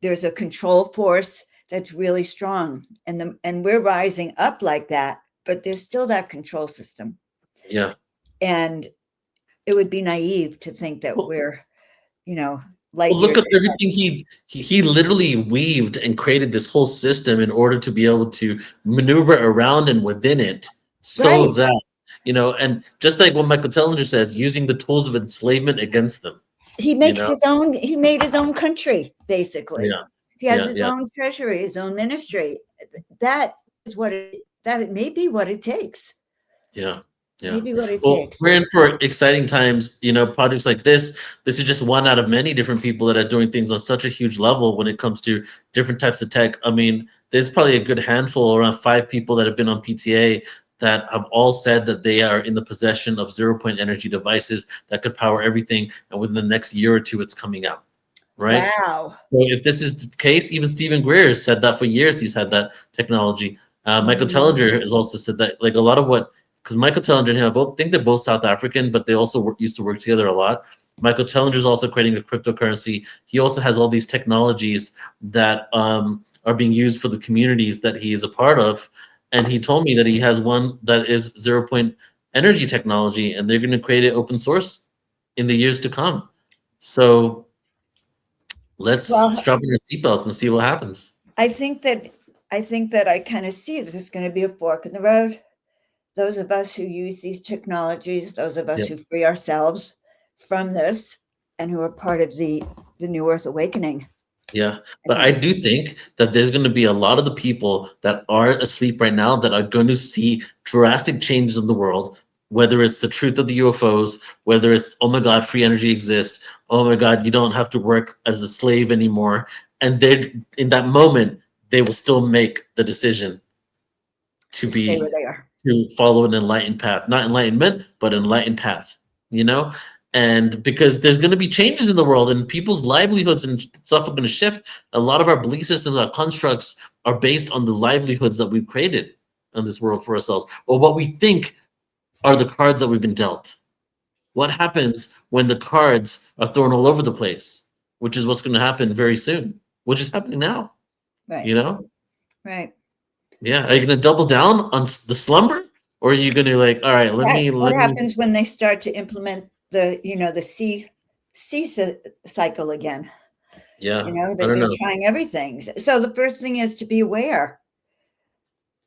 there's a control force that's really strong, and we're rising up like that, but there's still that control system. Yeah. And it would be naive to think that we're, light Well, look years at ahead. everything he literally weaved and created this whole system in order to be able to maneuver around and within it, so Right. that and just like what Michael Tellinger says, using the tools of enslavement against them. He made his own country, basically. Yeah, He has yeah, his yeah, own treasury, his own ministry. That is that it may be what it takes. yeah, yeah. Maybe what it Well, takes. we're in for exciting times. Projects like this. This is just one out of many different people that are doing things on such a huge level when it comes to different types of tech. I mean, there's probably a good handful, around 5 people that have been on PTA that have all said that they are in the possession of 0-point energy devices that could power everything, and within the next year or two, it's coming out. Right. Wow. So if this is the case, even Stephen Greer has said that for years. He's had that technology. Michael Tellinger has also said that, like a lot of because Michael Tellinger and him, I both think they're both South African, but they also used to work together a lot. Michael Tellinger is also creating a cryptocurrency. He also has all these technologies that are being used for the communities that he is a part of. And he told me that he has one that is 0-point energy technology, and they're going to create it open source in the years to come. So let's strap in our seatbelts and see what happens. I think that I kind of see there's going to be a fork in the road. Those of us who use these technologies, those of us who free ourselves from this, and who are part of the New Earth Awakening. Yeah, but I do think that there's going to be a lot of the people that are asleep right now that are going to see drastic changes in the world, whether it's the truth of the UFOs, whether it's, oh my God, free energy exists. Oh my God, you don't have to work as a slave anymore. And in that moment, they will still make the decision to stay where they are. To follow an enlightened path, not enlightenment, but enlightened path, And because there's going to be changes in the world and people's livelihoods and stuff are going to shift. A lot of our belief systems, our constructs are based on the livelihoods that we've created in this world for ourselves, or what we think are the cards that we've been dealt. What happens when the cards are thrown all over the place, which is what's going to happen very soon, which is happening now, Right. Right. Yeah. Are you going to double down on the slumber, or are you going to all right, what happens when they start to implement the C cycle again? Yeah. They're trying everything. So the first thing is to be aware.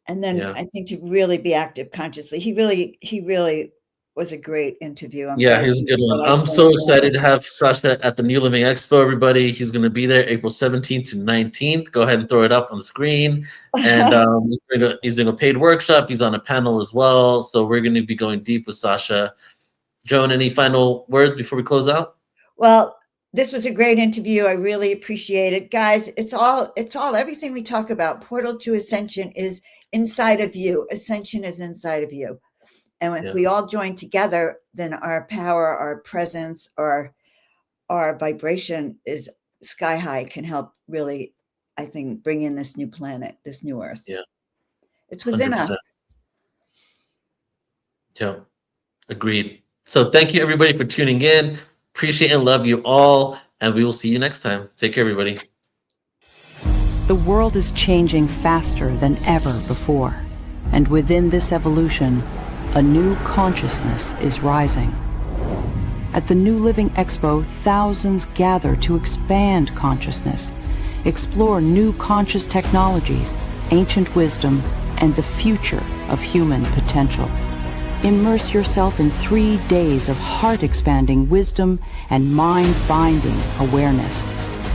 And then I think to really be active consciously. He really was a great interview. He's a good one. I'm so excited to have Sacha at the New Living Expo, everybody. He's going to be there April 17th to 19th. Go ahead and throw it up on the screen. And he's doing a paid workshop. He's on a panel as well. So we're going to be going deep with Sacha. Joan, any final words before we close out? Well, this was a great interview. I really appreciate it. Guys, it's all everything we talk about. Portal to Ascension is inside of you. Ascension is inside of you. And if we all join together, then our power, our presence, our vibration is sky high, can help really, I think, bring in this new planet, this new Earth. Yeah. It's within 100%. us. Yeah, agreed. So thank you, everybody, for tuning in. Appreciate and love you all. And we will see you next time. Take care, everybody. The world is changing faster than ever before. And within this evolution, a new consciousness is rising. At the New Living Expo, thousands gather to expand consciousness, explore new conscious technologies, ancient wisdom, and the future of human potential. Immerse yourself in 3 days of heart-expanding wisdom and mind-binding awareness,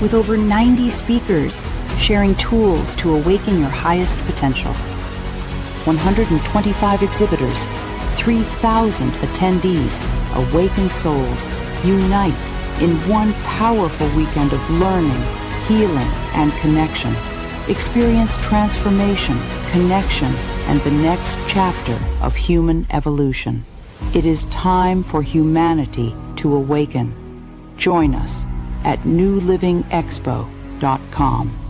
with over 90 speakers sharing tools to awaken your highest potential. 125 exhibitors, 3,000 attendees, awakened souls unite in one powerful weekend of learning, healing, and connection. Experience transformation, connection, and the next chapter of human evolution. It is time for humanity to awaken. Join us at newlivingexpo.com.